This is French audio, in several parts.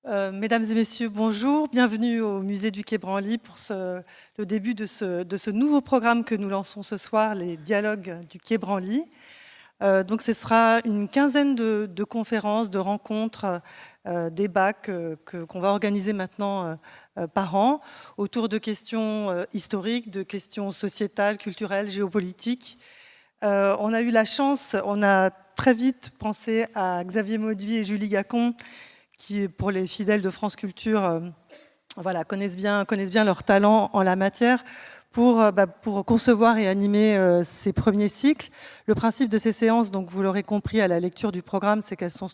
Mesdames et messieurs, bonjour. Bienvenue au musée du Quai Branly pour le début de ce nouveau programme que nous lançons ce soir, les dialogues du Quai Branly. Donc ce sera une quinzaine de conférences, de rencontres, débats qu'on va organiser maintenant par an autour de questions historiques, de questions sociétales, culturelles, géopolitiques. On a eu la chance, on a très vite pensé à Xavier Mauduit et Julie Gacon, qui, pour les fidèles de France Culture, connaissent bien leur talent en la matière, pour concevoir et animer ces premiers cycles. Le principe de ces séances, donc vous l'aurez compris à la lecture du programme, c'est qu'elles sont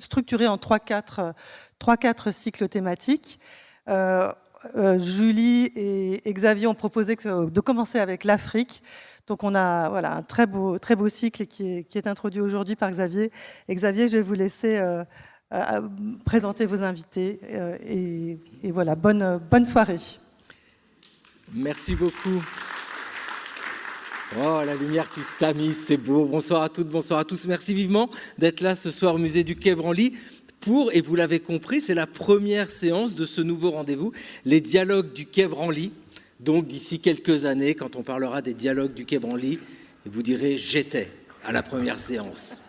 structurées en 3-4 cycles thématiques. Julie et Xavier ont proposé de commencer avec l'Afrique. Donc on a un très beau cycle qui est introduit aujourd'hui par Xavier. Et Xavier, je vais vous laisser présenter vos invités et voilà, bonne soirée. Merci beaucoup. Oh, la lumière qui se tamise, c'est beau. Bonsoir à toutes, bonsoir à tous. Merci vivement d'être là ce soir au musée du Quai Branly pour, et vous l'avez compris, c'est la première séance de ce nouveau rendez-vous, les dialogues du Quai Branly. Donc d'ici quelques années, quand on parlera des dialogues du Quai Branly, vous direz « j'étais à la première séance ».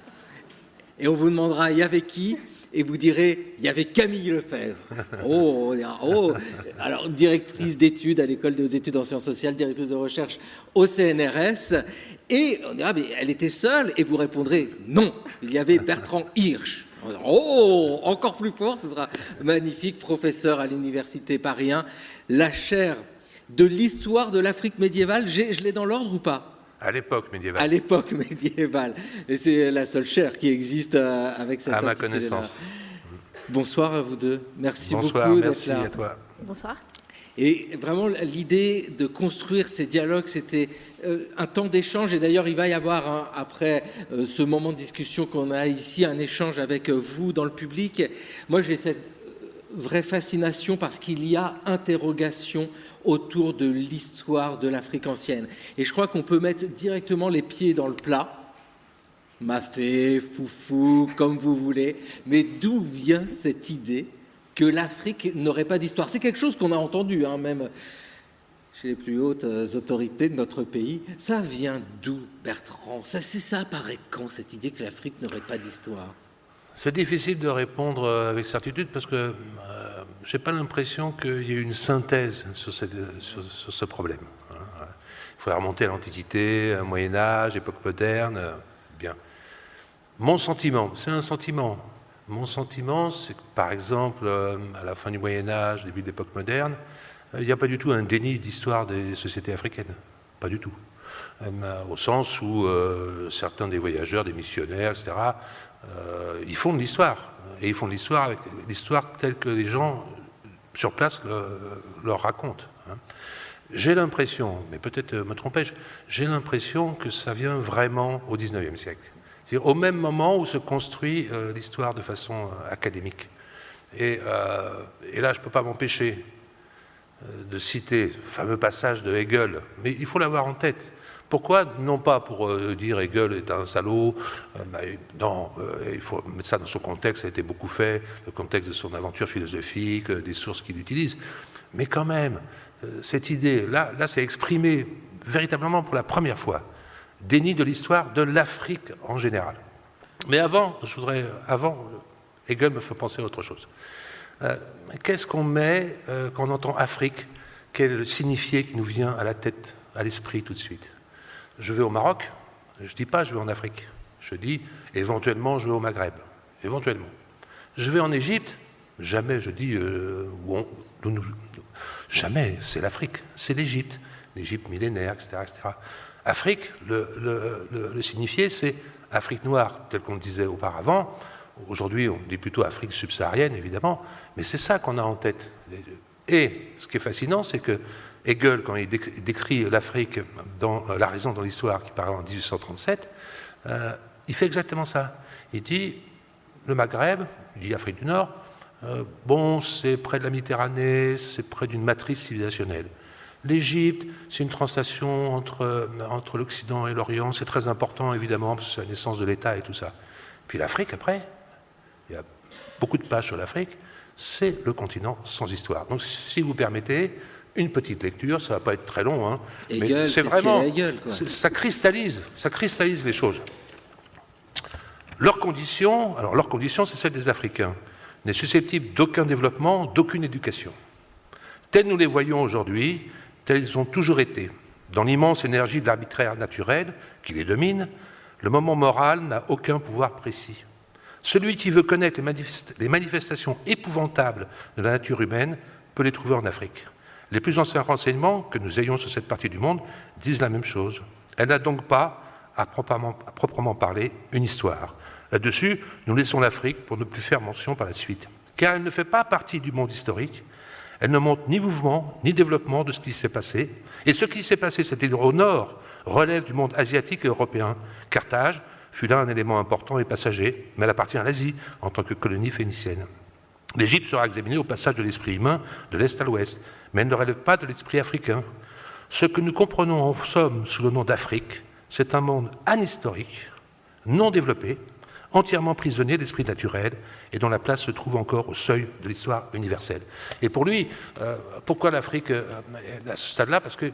Et on vous demandera « il y avait qui ?» Et vous direz, il y avait Camille Lefebvre. Oh, alors directrice d'études à l'école des études en sciences sociales, directrice de recherche au CNRS. Et on dira, mais elle était seule. Et vous répondrez, non, il y avait Bertrand Hirsch. Oh, encore plus fort, ce sera magnifique, professeur à l'université Paris 1, la chaire de l'histoire de l'Afrique médiévale. Je l'ai dans l'ordre ou pas ? À l'époque médiévale. À l'époque médiévale. Et c'est la seule chaire qui existe avec cette intitulé-là. À ma connaissance. Bonsoir à vous deux. Merci Bonsoir, beaucoup merci d'être là. À toi. Bonsoir. Et vraiment, l'idée de construire ces dialogues, c'était un temps d'échange. Et d'ailleurs, il va y avoir, après ce moment de discussion qu'on a ici, un échange avec vous dans le public. Moi, j'ai cette vraie fascination parce qu'il y a interrogation autour de l'histoire de l'Afrique ancienne. Et je crois qu'on peut mettre directement les pieds dans le plat, mafé, foufou, comme vous voulez, mais d'où vient cette idée que l'Afrique n'aurait pas d'histoire ? C'est quelque chose qu'on a entendu, même chez les plus hautes autorités de notre pays. Ça vient d'où, Bertrand ? Ça apparaît quand, cette idée que l'Afrique n'aurait pas d'histoire ? C'est difficile de répondre avec certitude parce que je n'ai pas l'impression qu'il y ait une synthèse sur ce problème. Il faudrait remonter à l'Antiquité, au Moyen-Âge, époque moderne. Bien. Mon sentiment, c'est un sentiment. Mon sentiment, c'est que, par exemple, à la fin du Moyen-Âge, début de l'époque moderne, il n'y a pas du tout un déni d'histoire des sociétés africaines. Pas du tout. Au sens où certains des voyageurs, des missionnaires, etc., ils font de l'histoire. Et ils font de l'histoire avec l'histoire telle que les gens sur place leur racontent. J'ai l'impression, mais peut-être me trompais-je, j'ai l'impression que ça vient vraiment au XIXe siècle. C'est-à-dire au même moment où se construit l'histoire de façon académique. Et là, je ne peux pas m'empêcher de citer le fameux passage de Hegel, mais il faut l'avoir en tête. Pourquoi ? Non pas pour dire Hegel est un salaud, non, il faut mettre ça dans son contexte, ça a été beaucoup fait, le contexte de son aventure philosophique, des sources qu'il utilise, mais quand même, cette idée, là c'est exprimé véritablement pour la première fois, déni de l'histoire de l'Afrique en général. Mais avant, Hegel me fait penser à autre chose. Qu'est-ce qu'on met quand on entend Afrique ? Quel est le signifié qui nous vient à la tête, à l'esprit tout de suite ? Je vais au Maroc, je ne dis pas je vais en Afrique. Je dis éventuellement je vais au Maghreb. Éventuellement. Je vais en Égypte, jamais je dis jamais, c'est l'Afrique, c'est l'Égypte. L'Égypte millénaire, etc., etc. Afrique, le signifié, c'est Afrique noire, tel qu'on le disait auparavant. Aujourd'hui, on dit plutôt Afrique subsaharienne, évidemment, mais c'est ça qu'on a en tête. Et ce qui est fascinant, c'est que Hegel, quand il décrit l'Afrique dans La raison dans l'histoire, qui paraît en 1837, il fait exactement ça. Il dit, le Maghreb, il dit Afrique du Nord, c'est près de la Méditerranée, c'est près d'une matrice civilisationnelle. L'Égypte, c'est une translation entre l'Occident et l'Orient, c'est très important, évidemment, parce que c'est la naissance de l'État et tout ça. Puis l'Afrique, après, il y a beaucoup de pages sur l'Afrique, c'est le continent sans histoire. Donc, si vous permettez, une petite lecture, ça ne va pas être très long, hein, Hegel, mais c'est vraiment, Hegel, quoi. ça cristallise les choses. Leur condition, c'est celle des Africains, n'est susceptible d'aucun développement, d'aucune éducation. Tels nous les voyons aujourd'hui, tels ils ont toujours été. Dans l'immense énergie de l'arbitraire naturel qui les domine, le moment moral n'a aucun pouvoir précis. Celui qui veut connaître les manifestations épouvantables de la nature humaine peut les trouver en Afrique. Les plus anciens renseignements que nous ayons sur cette partie du monde disent la même chose. Elle n'a donc pas, à proprement parler, une histoire. Là-dessus, nous laissons l'Afrique pour ne plus faire mention par la suite. Car elle ne fait pas partie du monde historique. Elle ne montre ni mouvement, ni développement de ce qui s'est passé. Et ce qui s'est passé, c'était au nord, relève du monde asiatique et européen. Carthage fut là un élément important et passager, mais elle appartient à l'Asie en tant que colonie phénicienne. L'Égypte sera examinée au passage de l'esprit humain de l'Est à l'Ouest, mais elle ne relève pas de l'esprit africain. Ce que nous comprenons en somme sous le nom d'Afrique, c'est un monde anhistorique, non développé, entièrement prisonnier d'esprit naturel et dont la place se trouve encore au seuil de l'histoire universelle. Et pour lui, pourquoi l'Afrique à ce stade-là? Parce que,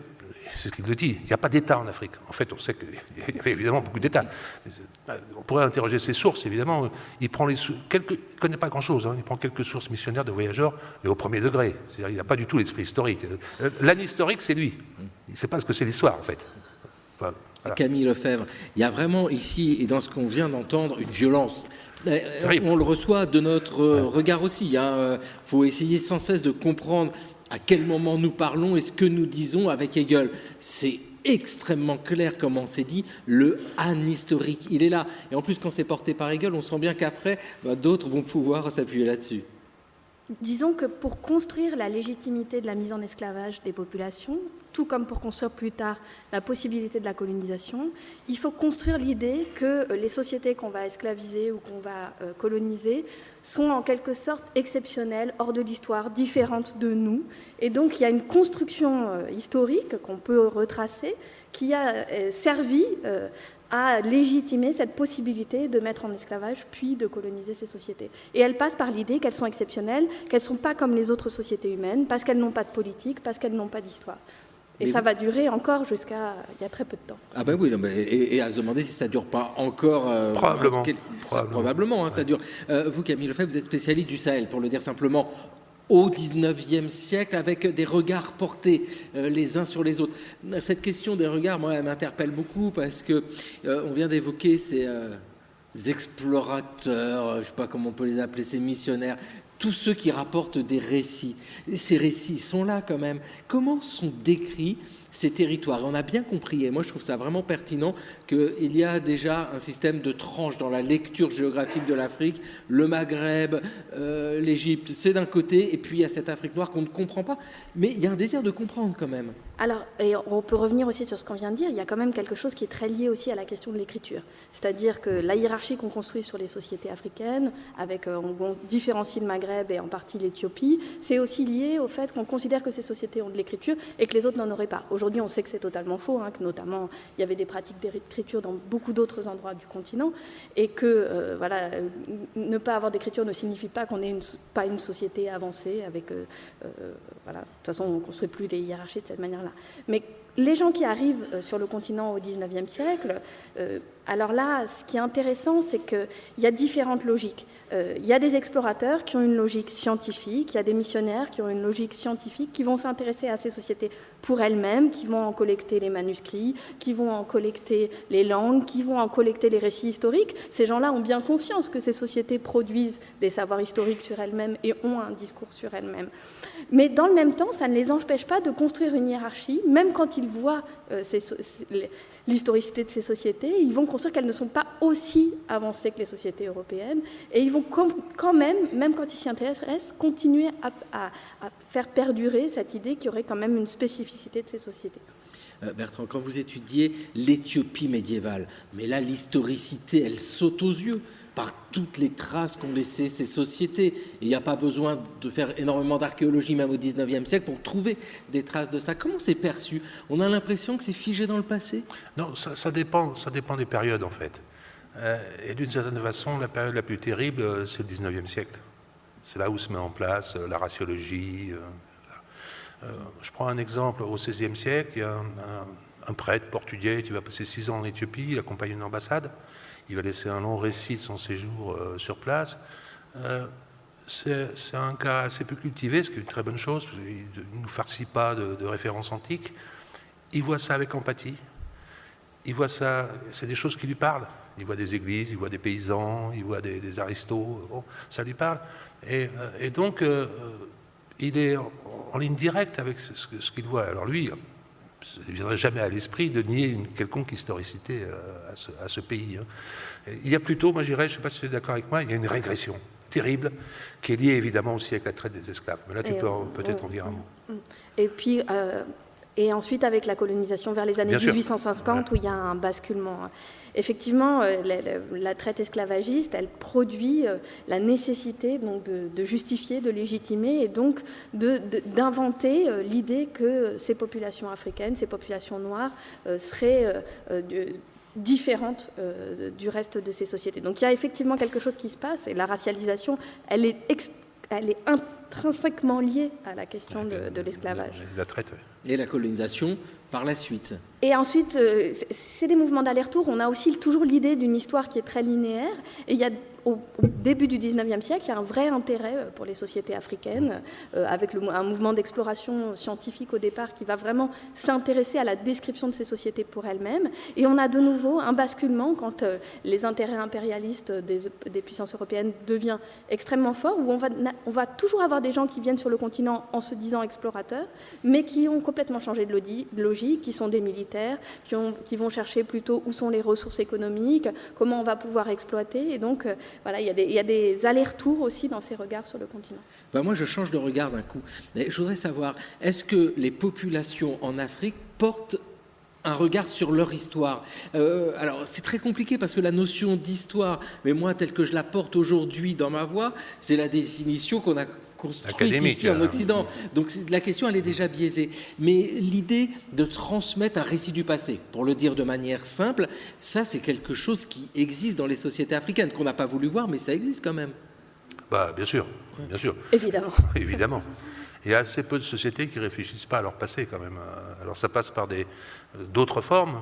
c'est ce qu'il le dit, il n'y a pas d'État en Afrique. En fait, on sait qu'il y avait évidemment beaucoup d'États. On pourrait interroger ses sources, évidemment. Il prend il ne connaît pas grand-chose, hein. Il prend quelques sources missionnaires de voyageurs, mais au premier degré. C'est-à-dire qu'il n'a pas du tout l'esprit historique. L'anhistorique, c'est lui. Il ne sait pas ce que c'est l'histoire, en fait. Voilà. Camille Lefebvre, il y a vraiment ici, et dans ce qu'on vient d'entendre, une violence. On le reçoit de notre regard aussi. Il faut essayer sans cesse de comprendre à quel moment nous parlons et ce que nous disons avec Hegel. C'est extrêmement clair, comme on s'est dit, le anhistorique, il est là. Et en plus, quand c'est porté par Hegel, on sent bien qu'après, d'autres vont pouvoir s'appuyer là-dessus. Disons que pour construire la légitimité de la mise en esclavage des populations, tout comme pour construire plus tard la possibilité de la colonisation, il faut construire l'idée que les sociétés qu'on va esclaviser ou qu'on va coloniser sont en quelque sorte exceptionnelles, hors de l'histoire, différentes de nous. Et donc il y a une construction historique qu'on peut retracer qui a servi à légitimer cette possibilité de mettre en esclavage puis de coloniser ces sociétés. Et elle passe par l'idée qu'elles sont exceptionnelles, qu'elles ne sont pas comme les autres sociétés humaines, parce qu'elles n'ont pas de politique, parce qu'elles n'ont pas d'histoire. Et ça va durer encore jusqu'à il y a très peu de temps. Ah ben oui, non, mais, et à se demander si ça ne dure pas encore... Probablement. Probablement, hein, ça dure. Vous, Camille Lefebvre, vous êtes spécialiste du Sahel, pour le dire simplement, au XIXe siècle, avec des regards portés les uns sur les autres. Cette question des regards, moi, elle m'interpelle beaucoup, parce que on vient d'évoquer ces explorateurs, je ne sais pas comment on peut les appeler, ces missionnaires, tous ceux qui rapportent des récits. Ces récits sont là quand même. Comment sont décrits ces territoires? Et on a bien compris, et moi je trouve ça vraiment pertinent, qu'il y a déjà un système de tranches dans la lecture géographique de l'Afrique. Le Maghreb, l'Égypte, c'est d'un côté, et puis il y a cette Afrique noire qu'on ne comprend pas. Mais il y a un désir de comprendre quand même. Alors, et on peut revenir aussi sur ce qu'on vient de dire, il y a quand même quelque chose qui est très lié aussi à la question de l'écriture. C'est-à-dire que la hiérarchie qu'on construit sur les sociétés africaines, avec, on différencie le Maghreb et en partie l'Éthiopie, c'est aussi lié au fait qu'on considère que ces sociétés ont de l'écriture et que les autres n'en auraient pas. Aujourd'hui, on sait que c'est totalement faux, hein, que notamment, il y avait des pratiques d'écriture dans beaucoup d'autres endroits du continent, et que ne pas avoir d'écriture ne signifie pas qu'on n'est pas une société avancée, avec... de toute façon, on ne construit plus les hiérarchies de cette manière-là. Mais les gens qui arrivent sur le continent au XIXe siècle, alors là, ce qui est intéressant, c'est qu'il y a différentes logiques. Il y a des explorateurs qui ont une logique scientifique, il y a des missionnaires qui ont une logique scientifique, qui vont s'intéresser à ces sociétés pour elles-mêmes, qui vont en collecter les manuscrits, qui vont en collecter les langues, qui vont en collecter les récits historiques. Ces gens-là ont bien conscience que ces sociétés produisent des savoirs historiques sur elles-mêmes et ont un discours sur elles-mêmes. Mais dans le même temps, ça ne les empêche pas de construire une hiérarchie, même quand ils voient l'historicité de ces sociétés, ils vont construire qu'elles ne sont pas aussi avancées que les sociétés européennes, et ils vont quand même quand ils s'y intéressent, continuer à faire perdurer cette idée qu'il y aurait quand même une spécificité de ces sociétés. Bertrand, quand vous étudiez l'Éthiopie médiévale, mais là l'historicité, elle saute aux yeux par toutes les traces qu'ont laissées ces sociétés. Et il n'y a pas besoin de faire énormément d'archéologie, même au XIXe siècle, pour trouver des traces de ça. Comment c'est perçu? On a l'impression que c'est figé dans le passé? Non, ça dépend des périodes, en fait. Et d'une certaine façon, la période la plus terrible, c'est le 19e siècle. C'est là où se met en place la raciologie. Je prends un exemple. Au XVIe siècle, il y a un prêtre portugais qui va passer 6 ans en Éthiopie, il accompagne une ambassade. Il va laisser un long récit de son séjour sur place. C'est un cas assez peu cultivé, ce qui est une très bonne chose, parce qu'il ne nous farcit pas de références antiques. Il voit ça avec empathie. Il voit ça, c'est des choses qui lui parlent. Il voit des églises, il voit des paysans, il voit des aristos, bon, ça lui parle. Et donc, il est en ligne directe avec ce qu'il voit. Alors lui, il ne viendrait jamais à l'esprit de nier une quelconque historicité à ce pays. Il y a plutôt, moi je dirais, je ne sais pas si tu es d'accord avec moi, il y a une régression terrible qui est liée évidemment aussi avec la traite des esclaves. Mais là, tu peux peut-être en dire un mot. Et puis... Et ensuite, avec la colonisation vers les années 1850, où il y a un basculement. Effectivement, la traite esclavagiste, elle produit la nécessité donc, de justifier, de légitimer, et donc d'inventer l'idée que ces populations africaines, ces populations noires, seraient différentes du reste de ces sociétés. Donc il y a effectivement quelque chose qui se passe, et la racialisation, elle est intrinsèquement liée à la question de l'esclavage. La traite, oui. Et la colonisation par la suite. Et ensuite, c'est des mouvements d'aller-retour. On a aussi toujours l'idée d'une histoire qui est très linéaire. Et il y a, au début du 19e siècle, il y a un vrai intérêt pour les sociétés africaines, avec un mouvement d'exploration scientifique au départ qui va vraiment s'intéresser à la description de ces sociétés pour elles-mêmes. Et on a de nouveau un basculement quand les intérêts impérialistes des puissances européennes deviennent extrêmement forts, où on va toujours avoir des gens qui viennent sur le continent en se disant explorateurs, mais qui ont complètement changé de logique, qui sont des militaires, qui vont chercher plutôt où sont les ressources économiques, comment on va pouvoir exploiter. Et donc, voilà, il y a des allers-retours aussi dans ces regards sur le continent. Ben moi, je change de regard d'un coup. Mais je voudrais savoir, est-ce que les populations en Afrique portent un regard sur leur histoire? Alors, c'est très compliqué parce que la notion d'histoire, mais moi, telle que je la porte aujourd'hui dans ma voix, c'est la définition qu'on a construite ici en Occident. Donc la question, elle est déjà biaisée. Mais l'idée de transmettre un récit du passé, pour le dire de manière simple, ça, c'est quelque chose qui existe dans les sociétés africaines, qu'on n'a pas voulu voir, mais ça existe quand même. Bah, bien sûr, bien sûr. Évidemment. Évidemment. Il y a assez peu de sociétés qui ne réfléchissent pas à leur passé, quand même. Alors ça passe par d'autres formes,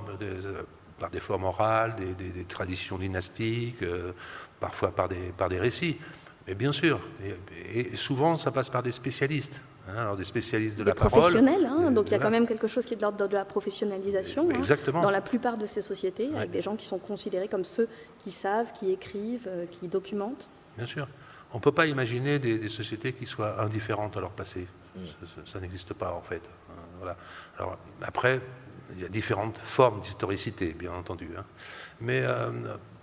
par des formes orales, des traditions dynastiques, parfois par des récits. Mais bien sûr, et souvent ça passe par des spécialistes, alors des spécialistes de la parole. Des professionnels, donc il y a quand même quelque chose qui est de l'ordre de la professionnalisation. Exactement. Dans la plupart de ces sociétés, avec des gens qui sont considérés comme ceux qui savent, qui écrivent, qui documentent. Bien sûr. On ne peut pas imaginer des sociétés qui soient indifférentes à leur passé. Ça n'existe pas, en fait. Voilà. Alors, après, il y a différentes formes d'historicité, bien entendu. Mais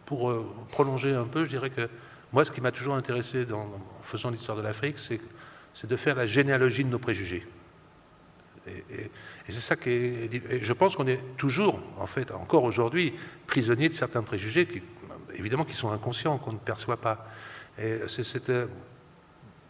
pour prolonger un peu, je dirais que moi, ce qui m'a toujours intéressé en faisant l'histoire de l'Afrique, c'est de faire la généalogie de nos préjugés. Et c'est ça qui est... Et je pense qu'on est toujours, en fait, encore aujourd'hui, prisonnier de certains préjugés qui, évidemment, qui sont inconscients, qu'on ne perçoit pas. Et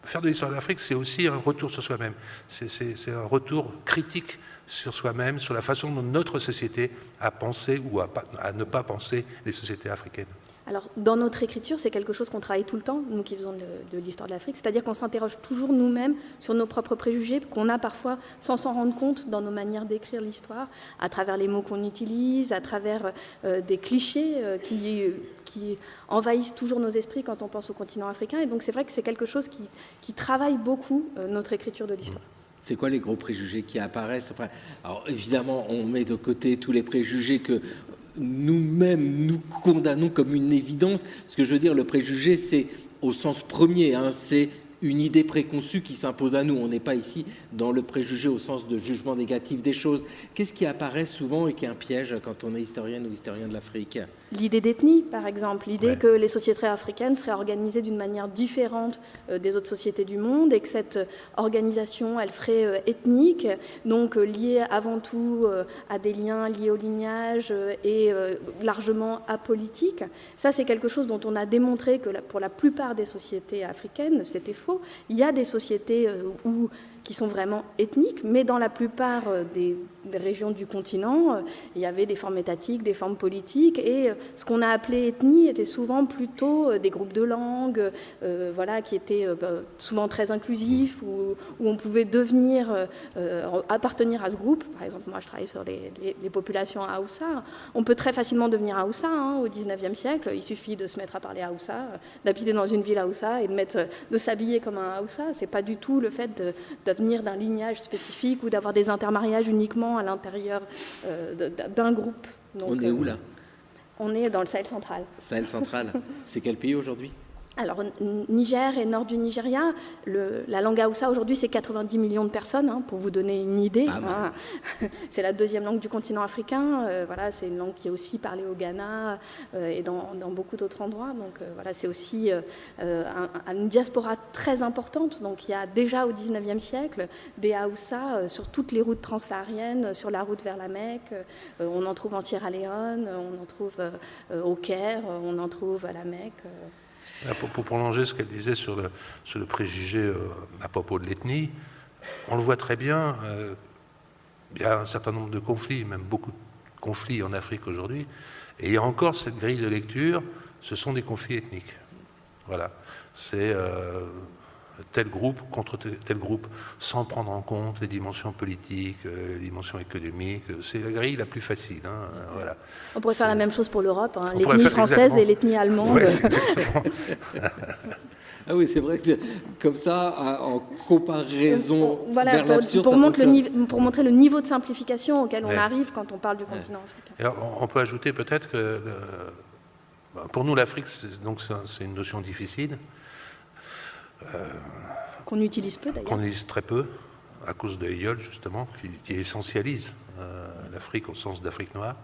faire de l'histoire de l'Afrique, c'est aussi un retour sur soi-même. C'est un retour critique sur soi-même, sur la façon dont notre société a pensé ou à ne pas penser les sociétés africaines. Alors, dans notre écriture, c'est quelque chose qu'on travaille tout le temps, nous qui faisons de l'histoire de l'Afrique, c'est-à-dire qu'on s'interroge toujours nous-mêmes sur nos propres préjugés, qu'on a parfois, sans s'en rendre compte, dans nos manières d'écrire l'histoire, à travers les mots qu'on utilise, à travers des clichés qui envahissent toujours nos esprits quand on pense au continent africain. Et donc, c'est vrai que c'est quelque chose qui travaille beaucoup notre écriture de l'histoire. C'est quoi les gros préjugés qui apparaissent? Enfin, alors, évidemment, on met de côté tous les préjugés que nous-mêmes, nous condamnons comme une évidence. Ce que je veux dire, le préjugé, c'est au sens premier, c'est une idée préconçue qui s'impose à nous. On n'est pas ici dans le préjugé au sens de jugement négatif des choses. Qu'est-ce qui apparaît souvent et qui est un piège quand on est historienne ou historien de l'Afrique? L'idée d'ethnie, par exemple, l'idée que les sociétés africaines seraient organisées d'une manière différente des autres sociétés du monde et que cette organisation, elle serait ethnique, donc liée avant tout à des liens liés au lignage et largement apolitique. Ça, c'est quelque chose dont on a démontré que pour la plupart des sociétés africaines, c'était faux. Il y a des sociétés qui sont vraiment ethniques, mais dans la plupart des régions du continent, il y avait des formes étatiques, des formes politiques, et ce qu'on a appelé ethnie était souvent plutôt des groupes de langue, voilà, qui étaient souvent très inclusifs, où on pouvait appartenir à ce groupe. Par exemple, moi je travaille sur les populations Haoussa. On peut très facilement devenir Haoussa au XIXe siècle. Il suffit de se mettre à parler Haoussa, d'habiter dans une ville Haoussa et de s'habiller comme un Haoussa. C'est pas du tout le fait de venir d'un lignage spécifique ou d'avoir des intermariages uniquement à l'intérieur d'un groupe. Donc, on est où là? On est dans le Sahel central. Sahel central, c'est quel pays aujourd'hui? Alors, Niger et nord du Nigeria, la langue Haoussa aujourd'hui, c'est 90 millions de personnes, pour vous donner une idée. C'est la deuxième langue du continent africain. Voilà, c'est une langue qui est aussi parlée au Ghana et dans beaucoup d'autres endroits. Donc, voilà, c'est aussi une diaspora très importante. Donc, il y a déjà au XIXe siècle des Haoussa sur toutes les routes transsahariennes, sur la route vers la Mecque. On en trouve en Sierra Leone, on en trouve au Caire, on en trouve à la Mecque. Pour prolonger ce qu'elle disait sur le préjugé à propos de l'ethnie, on le voit très bien, il y a un certain nombre de conflits, même beaucoup de conflits en Afrique aujourd'hui, et il y a encore cette grille de lecture, ce sont des conflits ethniques. Voilà, c'est tel groupe contre tel groupe, sans prendre en compte les dimensions politiques, les dimensions économiques. C'est la grille la plus facile. Voilà. On pourrait faire la même chose pour l'Europe, l'ethnie française et l'ethnie allemande. Ouais, ah oui, c'est vrai que comme ça, en comparaison voilà, vers l'absurde, pour montrer le niveau de simplification auquel on arrive quand on parle du continent africain. Alors, on peut ajouter peut-être que pour nous, l'Afrique, c'est une notion difficile. Qu'on utilise peu d'ailleurs. Qu'on utilise très peu, à cause de Hegel justement, qui essentialise l'Afrique au sens d'Afrique noire.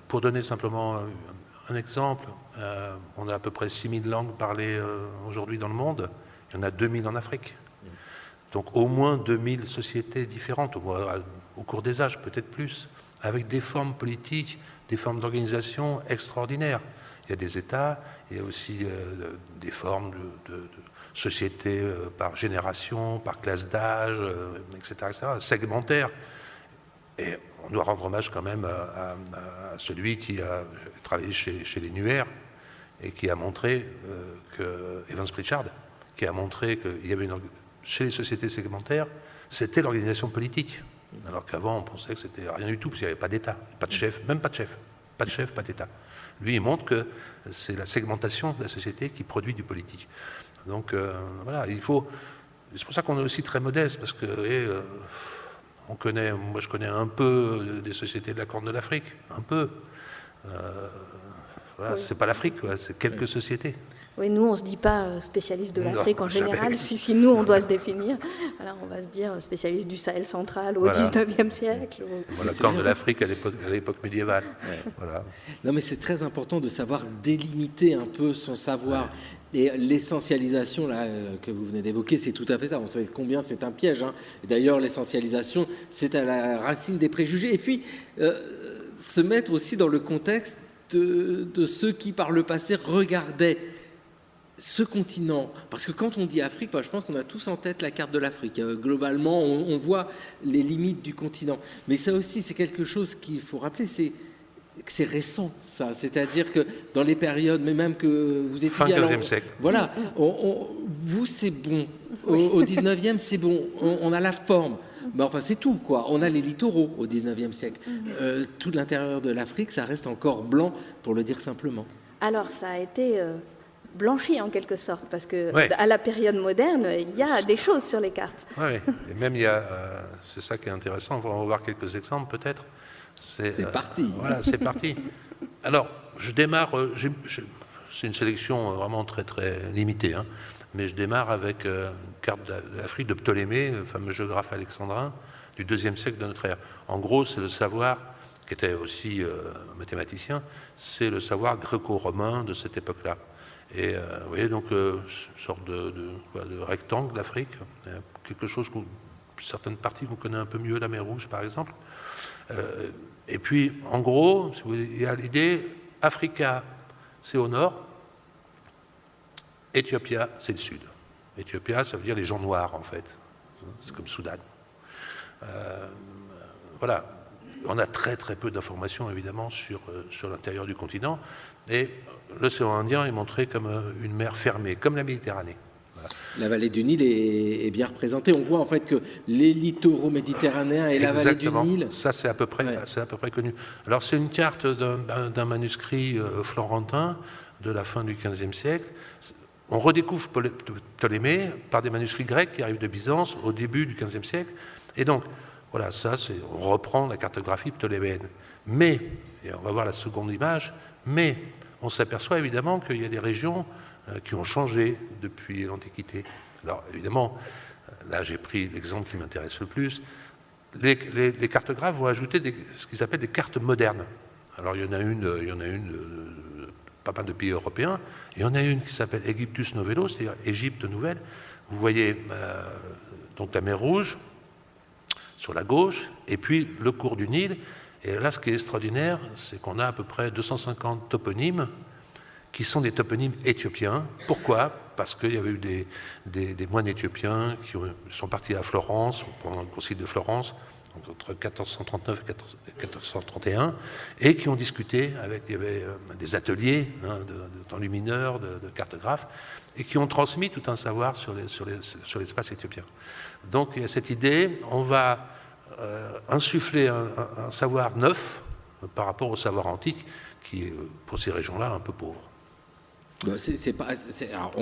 Pour donner simplement un exemple, on a à peu près 6000 langues parlées aujourd'hui dans le monde, il y en a 2000 en Afrique. Donc au moins 2000 sociétés différentes, au cours des âges, peut-être plus, avec des formes politiques, des formes d'organisation extraordinaires. Il y a des États, il y a aussi des formes de sociétés par génération, par classe d'âge, etc., segmentaires. Et on doit rendre hommage quand même à celui qui a travaillé chez les Nuer et qui a montré Evans Pritchard, qui a montré qu'il y avait chez les sociétés segmentaires, c'était l'organisation politique. Alors qu'avant, on pensait que c'était rien du tout, parce qu'il n'y avait pas d'État, pas de chef, même pas de chef. Pas de chef, pas d'État. Lui, il montre que c'est la segmentation de la société qui produit du politique. Donc voilà, c'est pour ça qu'on est aussi très modeste, parce que moi je connais un peu des sociétés de la Corne de l'Afrique, un peu. Voilà, c'est pas l'Afrique, c'est quelques sociétés. Oui, nous, on ne se dit pas spécialiste de l'Afrique en général. Si nous, on doit se définir, alors on va se dire spécialiste du Sahel central au XIXe siècle. La Corne de l'Afrique à l'époque médiévale. Ouais. Voilà. Non, mais c'est très important de savoir délimiter un peu son savoir. Et l'essentialisation là, que vous venez d'évoquer, c'est tout à fait ça. On sait combien c'est un piège. D'ailleurs, l'essentialisation, c'est à la racine des préjugés. Et puis, se mettre aussi dans le contexte de ceux qui, par le passé, regardaient ce continent, parce que quand on dit Afrique, je pense qu'on a tous en tête la carte de l'Afrique. Globalement, on voit les limites du continent. Mais ça aussi, c'est quelque chose qu'il faut rappeler, c'est récent, ça. C'est-à-dire que dans les périodes, mais même que vous étudiez... Fin 15e siècle. Voilà. Vous, c'est bon. Au 19e, c'est bon. On a la forme. Mais enfin, c'est tout, quoi. On a les littoraux au 19e siècle. Tout l'intérieur de l'Afrique, ça reste encore blanc, pour le dire simplement. Alors, ça a été... blanchi en quelque sorte, parce que à la période moderne, il y a des choses sur les cartes. Oui, et même il y a, c'est ça qui est intéressant, on va voir quelques exemples peut-être. C'est parti. Voilà, c'est parti. Alors, je démarre, c'est une sélection vraiment très très limitée, mais je démarre avec une carte de l'Afrique de Ptolémée, le fameux géographe alexandrin du IIe siècle de notre ère. En gros, c'est le savoir, qui était aussi mathématicien, c'est le savoir gréco-romain de cette époque-là. Et vous voyez, donc, une sorte de rectangle d'Afrique, quelque chose certaines parties qu'on connaît un peu mieux, la mer Rouge par exemple. Et puis, en gros, il y a l'idée, Africa, c'est au nord, Éthiopia, c'est le sud. Éthiopia, ça veut dire les gens noirs, en fait. C'est comme Soudan. Voilà. on a très très peu d'informations évidemment sur l'intérieur du continent. Et l'océan Indien est montré comme une mer fermée, comme la Méditerranée. Voilà. La vallée du Nil est bien représentée. On voit en fait que les littoraux méditerranéens et la vallée du Nil... Ça, c'est à peu près connu. Alors, c'est une carte d'un manuscrit florentin de la fin du XVe siècle. On redécouvre Ptolémée par des manuscrits grecs qui arrivent de Byzance au début du XVe siècle. Et donc, voilà, on reprend la cartographie ptoléméenne. Mais, et on va voir la seconde image, mais on s'aperçoit évidemment qu'il y a des régions qui ont changé depuis l'Antiquité. Alors, évidemment, là, j'ai pris l'exemple qui m'intéresse le plus. Les cartographes vont ajouter ce qu'ils appellent des cartes modernes. Alors, il y en a une pas mal de pays européens. Il y en a une qui s'appelle Aegyptus Novello, c'est-à-dire Égypte nouvelle. Vous voyez donc la mer Rouge sur la gauche, et puis le cours du Nil. Et là, ce qui est extraordinaire, c'est qu'on a à peu près 250 toponymes qui sont des toponymes éthiopiens. Pourquoi ? Parce qu'il y avait eu des moines éthiopiens qui sont partis à Florence, pendant le concile de Florence, entre 1439 et 1431, et qui ont discuté il y avait des ateliers d'enlumineurs, de cartographes, et qui ont transmis tout un savoir sur l'espace éthiopien. Donc il y a cette idée, on va insuffler un savoir neuf par rapport au savoir antique, qui est pour ces régions-là un peu pauvre.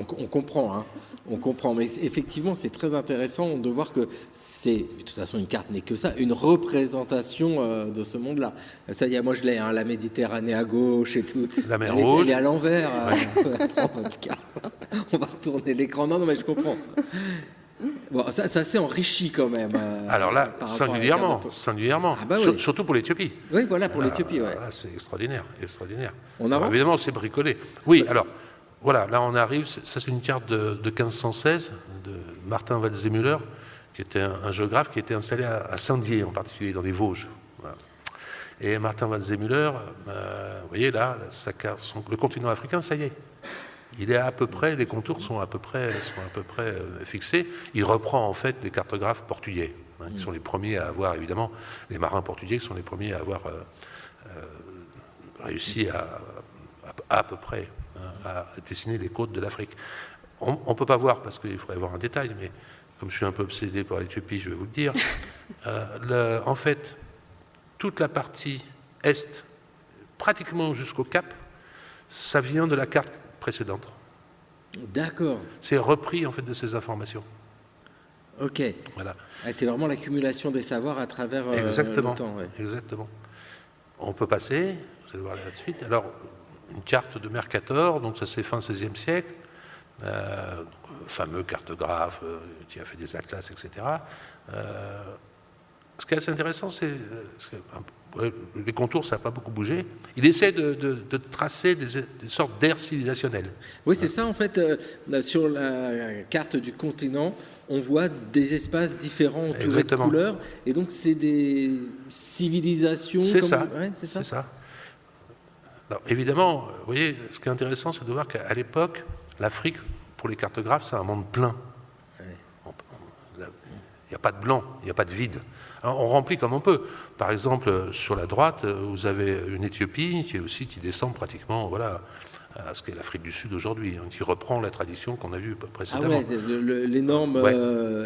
On comprend, mais effectivement, c'est très intéressant de voir que de toute façon, une carte n'est que ça, une représentation de ce monde-là. Ça y est, moi je l'ai, la Méditerranée à gauche et tout. La mer Rouge. Elle est à l'envers. Votre carte. On va retourner l'écran. Non, mais je comprends. Bon, ça s'est enrichi quand même. Alors là, singulièrement. Ah bah oui. Surtout pour l'Éthiopie. Oui, voilà, pour l'Éthiopie. Ouais. Là, c'est extraordinaire. On avance. Évidemment, c'est bricolé. Oui, alors, voilà, là on arrive, ça c'est une carte de 1516 de Martin Waldseemüller, qui était un géographe qui était installé à Saint-Dié, en particulier dans les Vosges. Voilà. Et Martin Waldseemüller, vous voyez là, le continent africain, ça y est. Il est à peu près, les contours sont à peu près fixés. Il reprend en fait les cartographes portugais, qui sont les premiers à avoir, évidemment, les marins portugais qui sont les premiers à avoir réussi à peu près à dessiner les côtes de l'Afrique. On ne peut pas voir parce qu'il faudrait voir un détail, mais comme je suis un peu obsédé par l'Éthiopie, je vais vous le dire. En fait, toute la partie est, pratiquement jusqu'au Cap, ça vient de la carte précédente. D'accord. C'est repris en fait de ces informations. Ok. Voilà. C'est vraiment l'accumulation des savoirs à travers le temps. Ouais. Exactement. On peut passer, vous allez voir là de suite. Alors, une carte de Mercator, donc ça c'est fin XVIe siècle, fameux cartographe qui a fait des atlas, etc. Ce qui est assez intéressant, c'est les contours, ça n'a pas beaucoup bougé. Il essaie de tracer des sortes d'aires civilisationnelles. Oui, c'est ça, en fait, sur la carte du continent, on voit des espaces différents entourés de couleurs, et donc c'est des civilisations. C'est ça. Ouais, c'est ça. C'est ça. Alors, évidemment, vous voyez, ce qui est intéressant, c'est de voir qu'à l'époque, l'Afrique, pour les cartographes, c'est un monde plein. Il n'y a pas de blanc, il n'y a pas de vide. Alors, on remplit comme on peut. Par exemple, sur la droite, vous avez une Éthiopie qui descend pratiquement à ce qu'est l'Afrique du Sud aujourd'hui, qui reprend la tradition qu'on a vue précédemment. Ah ouais, l'énorme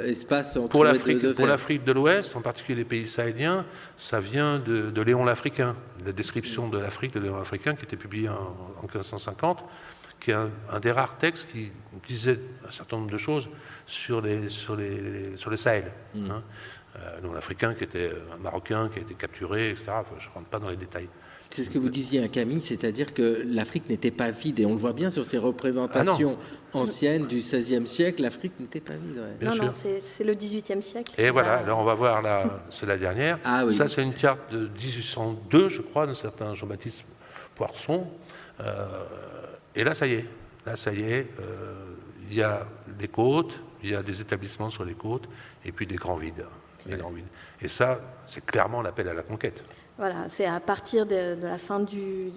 espace entre pour l'Afrique de l'Ouest, en particulier les pays sahéliens, ça vient de Léon l'Africain, la description de l'Afrique de Léon l'Africain qui était publiée en 1550, qui est un des rares textes qui disait un certain nombre de choses sur le Sahel. Léon l'Africain qui était un Marocain qui a été capturé, etc. Je ne rentre pas dans les détails. C'est ce que vous disiez à Camille, c'est-à-dire que l'Afrique n'était pas vide, et on le voit bien sur ces représentations anciennes du XVIe siècle, l'Afrique n'était pas vide. Ouais. Non, c'est le XVIIIe siècle. Et voilà, alors on va voir là, c'est la dernière. Ah, oui. Ça, c'est une carte de 1802, je crois, d'un certain Jean-Baptiste Poirson. Et là, ça y est. Il y a des côtes, il y a des établissements sur les côtes, et puis des grands vides. Et ça, c'est clairement l'appel à la conquête. Voilà, c'est à partir de la fin du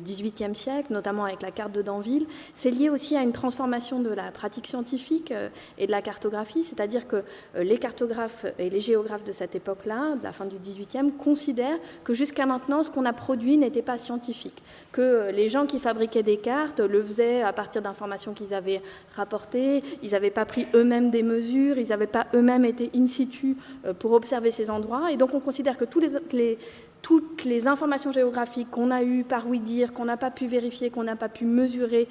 XVIIIe siècle, notamment avec la carte de Danville. C'est lié aussi à une transformation de la pratique scientifique et de la cartographie, c'est-à-dire que les cartographes et les géographes de cette époque-là, de la fin du XVIIIe, considèrent que jusqu'à maintenant, ce qu'on a produit n'était pas scientifique, que les gens qui fabriquaient des cartes le faisaient à partir d'informations qu'ils avaient rapportées, ils n'avaient pas pris eux-mêmes des mesures, ils n'avaient pas eux-mêmes été in situ pour observer ces endroits, et donc on considère que toutes les informations géographiques qu'on a eues par ouï-dire, qu'on n'a pas pu vérifier, qu'on n'a pas pu mesurer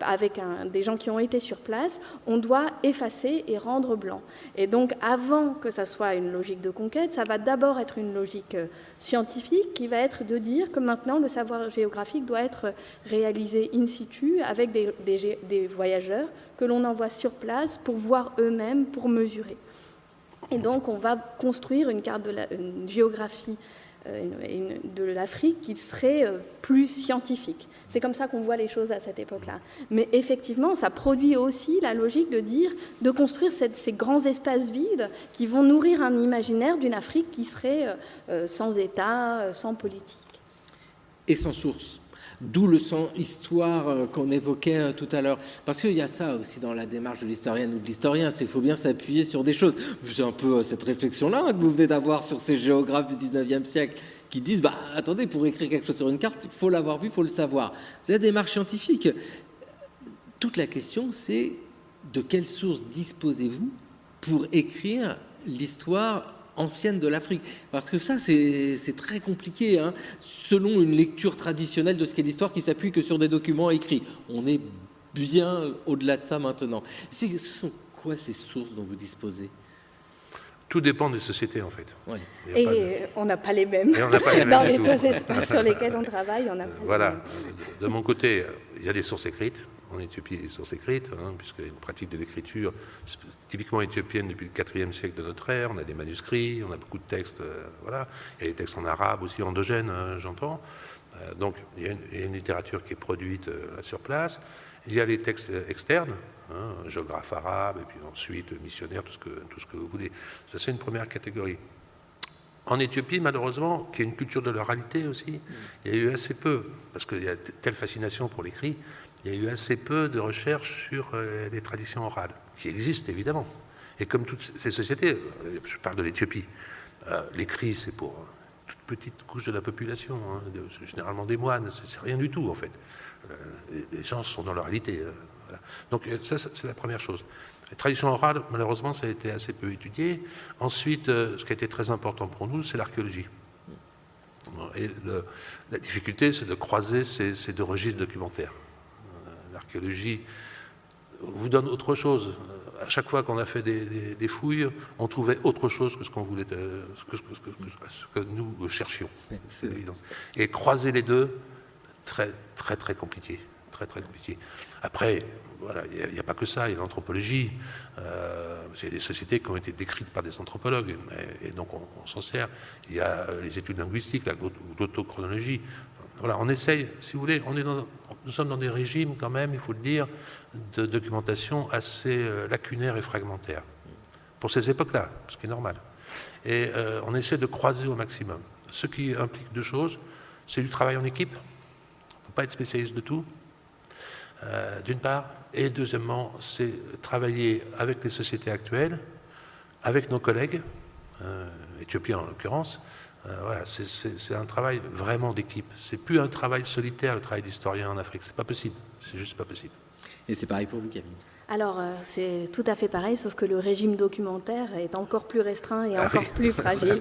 avec des gens qui ont été sur place, on doit effacer et rendre blanc. Et donc, avant que ça soit une logique de conquête, ça va d'abord être une logique scientifique qui va être de dire que maintenant, le savoir géographique doit être réalisé in situ avec des voyageurs que l'on envoie sur place pour voir eux-mêmes, pour mesurer. Et donc, on va construire une carte une géographie de l'Afrique qui serait plus scientifique. C'est comme ça qu'on voit les choses à cette époque-là. Mais effectivement, ça produit aussi la logique de construire ces grands espaces vides qui vont nourrir un imaginaire d'une Afrique qui serait sans État, sans politique. Et sans source. D'où le sens histoire qu'on évoquait tout à l'heure. Parce qu'il y a ça aussi dans la démarche de l'historienne ou de l'historien, c'est qu'il faut bien s'appuyer sur des choses. C'est un peu cette réflexion-là que vous venez d'avoir sur ces géographes du 19e siècle qui disent, attendez, pour écrire quelque chose sur une carte, il faut l'avoir vu, il faut le savoir. C'est la démarche scientifique. Toute la question, c'est de quelles sources disposez-vous pour écrire l'histoire ancienne de l'Afrique, parce que ça c'est très compliqué, hein, selon une lecture traditionnelle de ce qu'est l'histoire qui s'appuie que sur des documents écrits. On est bien au-delà de ça maintenant. Ce sont quoi ces sources dont vous disposez? Tout dépend des sociétés en fait. Ouais. On n'a pas les mêmes. Dans les deux espaces sur lesquels on travaille, on n'a pas voilà. les mêmes. De mon côté, il y a des sources écrites. En Éthiopie, il y a des sources écrites, puisqu'il y a une pratique de l'écriture typiquement éthiopienne depuis le IVe siècle de notre ère. On a des manuscrits, on a beaucoup de textes. Voilà. Il y a des textes en arabe aussi, endogènes, j'entends. Donc, il y a une littérature qui est produite là sur place. Il y a les textes externes, géographes arabes, et puis ensuite missionnaires, tout ce que vous voulez. Ça, c'est une première catégorie. En Éthiopie, malheureusement, qui est une culture de l'oralité aussi, il y a eu assez peu, parce qu'il y a telle fascination pour l'écrit, il y a eu assez peu de recherches sur les traditions orales, qui existent évidemment. Et comme toutes ces sociétés, je parle de l'Éthiopie, l'écrit c'est pour toute petite couche de la population, généralement des moines, c'est rien du tout en fait. Les gens sont dans l'oralité. Voilà. Donc ça, c'est la première chose. Les traditions orales, malheureusement, ça a été assez peu étudié. Ensuite, ce qui a été très important pour nous, c'est l'archéologie. Et la difficulté, c'est de croiser ces deux registres documentaires. L'archéologie vous donne autre chose. À chaque fois qu'on a fait des fouilles, on trouvait autre chose que ce qu'on voulait, ce que nous cherchions. C'est évident. Et croiser les deux, très très très compliqué, très très compliqué. Après, voilà, il n'y a pas que ça. Il y a l'anthropologie. Il y a des sociétés qui ont été décrites par des anthropologues, et donc on s'en sert. Il y a les études linguistiques, l'autochronologie. Voilà, on essaye, si vous voulez, nous sommes dans des régimes quand même, il faut le dire, de documentation assez lacunaires et fragmentaires, pour ces époques-là, ce qui est normal. Et on essaie de croiser au maximum. Ce qui implique deux choses, c'est du travail en équipe, on ne peut pas être spécialiste de tout, d'une part, et deuxièmement, c'est travailler avec les sociétés actuelles, avec nos collègues, éthiopiens en l'occurrence. Voilà, c'est un travail vraiment d'équipe. C'est plus un travail solitaire, le travail d'historien en Afrique. C'est pas possible. C'est juste pas possible. Et c'est pareil pour vous, Camille? Alors, c'est tout à fait pareil, sauf que le régime documentaire est encore plus restreint et encore plus fragile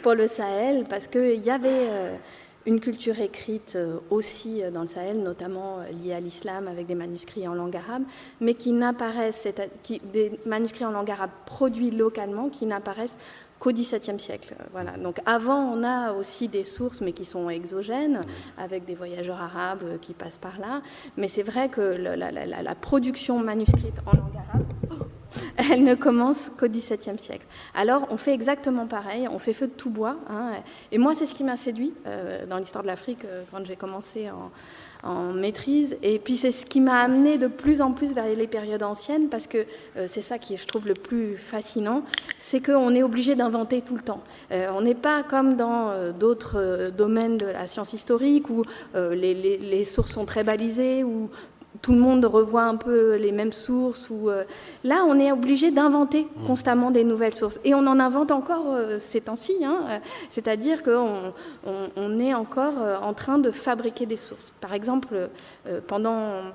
pour le Sahel, parce qu'il y avait une culture écrite aussi dans le Sahel, notamment liée à l'islam, avec des manuscrits en langue arabe, mais qui n'apparaissent, des manuscrits en langue arabe produits localement, qui n'apparaissent qu'au XVIIe siècle. Voilà. Donc avant, on a aussi des sources, mais qui sont exogènes, avec des voyageurs arabes qui passent par là. Mais c'est vrai que la production manuscrite en langue arabe elle ne commence qu'au XVIIe siècle. Alors, on fait exactement pareil, on fait feu de tout bois. Hein, et moi, c'est ce qui m'a séduit dans l'histoire de l'Afrique quand j'ai commencé en maîtrise. Et puis, c'est ce qui m'a amené de plus en plus vers les périodes anciennes, parce que c'est ça qui, je trouve, le plus fascinant, c'est qu'on est obligé d'inventer tout le temps. On n'est pas comme dans d'autres domaines de la science historique, où les sources sont très balisées, où tout le monde revoit un peu les mêmes sources. Là, on est obligé d'inventer constamment des nouvelles sources. Et on en invente encore ces temps-ci. C'est-à-dire qu'on est encore en train de fabriquer des sources. Par exemple, pendant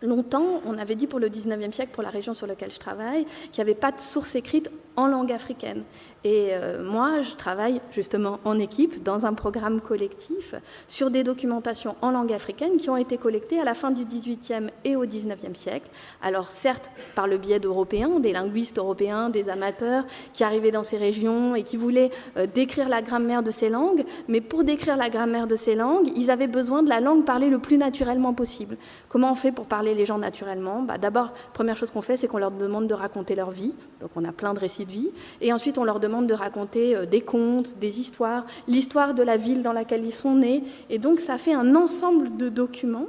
longtemps, on avait dit pour le 19e siècle, pour la région sur laquelle je travaille, qu'il n'y avait pas de source écrite en langue africaine. Et moi, je travaille justement en équipe, dans un programme collectif, sur des documentations en langue africaine qui ont été collectées à la fin du XVIIIe et au XIXe siècle. Alors certes, par le biais d'Européens, des linguistes européens, des amateurs qui arrivaient dans ces régions et qui voulaient décrire la grammaire de ces langues, mais pour décrire la grammaire de ces langues, ils avaient besoin de la langue parlée le plus naturellement possible. Comment on fait pour parler les gens naturellement ? D'abord, première chose qu'on fait, c'est qu'on leur demande de raconter leur vie. Donc on a plein de récits de vie. Et ensuite, on leur demande de raconter des contes, des histoires, l'histoire de la ville dans laquelle ils sont nés. Et donc, ça fait un ensemble de documents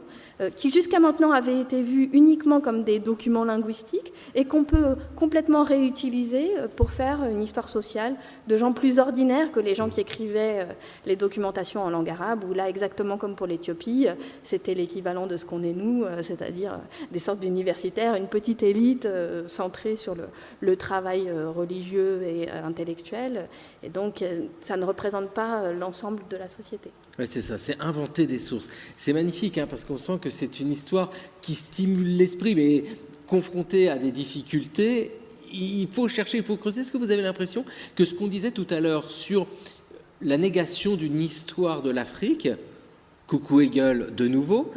qui, jusqu'à maintenant, avaient été vus uniquement comme des documents linguistiques et qu'on peut complètement réutiliser pour faire une histoire sociale de gens plus ordinaires que les gens qui écrivaient les documentations en langue arabe, où là, exactement comme pour l'Éthiopie, c'était l'équivalent de ce qu'on est nous, c'est-à-dire des sortes d'universitaires, une petite élite centrée sur le travail religieux et intellectuel. Et donc, ça ne représente pas l'ensemble de la société. Oui, c'est ça, c'est inventer des sources. C'est magnifique, parce qu'on sent que c'est une histoire qui stimule l'esprit, mais confrontée à des difficultés, il faut chercher, il faut creuser. Est-ce que vous avez l'impression que ce qu'on disait tout à l'heure sur la négation d'une histoire de l'Afrique, coucou Hegel de nouveau,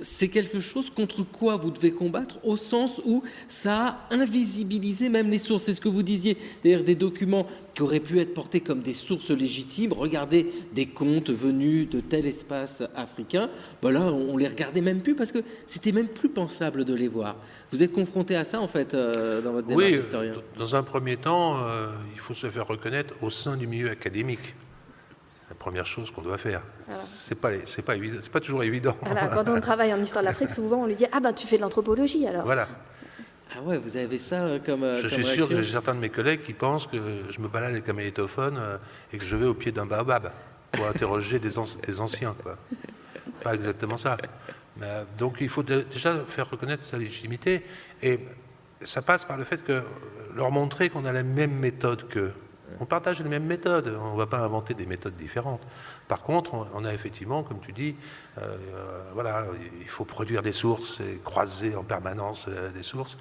c'est quelque chose contre quoi vous devez combattre, au sens où ça a invisibilisé même les sources. C'est ce que vous disiez, d'ailleurs des documents qui auraient pu être portés comme des sources légitimes. Regardez des contes venus de tel espace africain. Là, on les regardait même plus parce que c'était même plus pensable de les voir. Vous êtes confronté à ça, en fait, dans votre démarche d'historien ? Dans un premier temps, il faut se faire reconnaître au sein du milieu académique. La première chose qu'on doit faire. Voilà. C'est pas évident, c'est pas toujours évident. Voilà, quand on travaille en histoire de l'Afrique, souvent on lui dit « Ah tu fais de l'anthropologie alors ». Voilà. Ah ouais, vous avez ça comme Je suis sûr que j'ai certains de mes collègues qui pensent que je me balade avec un magnétophone et que je vais au pied d'un baobab pour interroger des anciens, quoi. Pas exactement ça. Donc il faut déjà faire reconnaître sa légitimité, et ça passe par le fait que leur montrer qu'on a la même méthode qu'eux. On partage les mêmes méthodes, on ne va pas inventer des méthodes différentes. Par contre, on a effectivement, comme tu dis, il faut produire des sources et croiser en permanence des sources.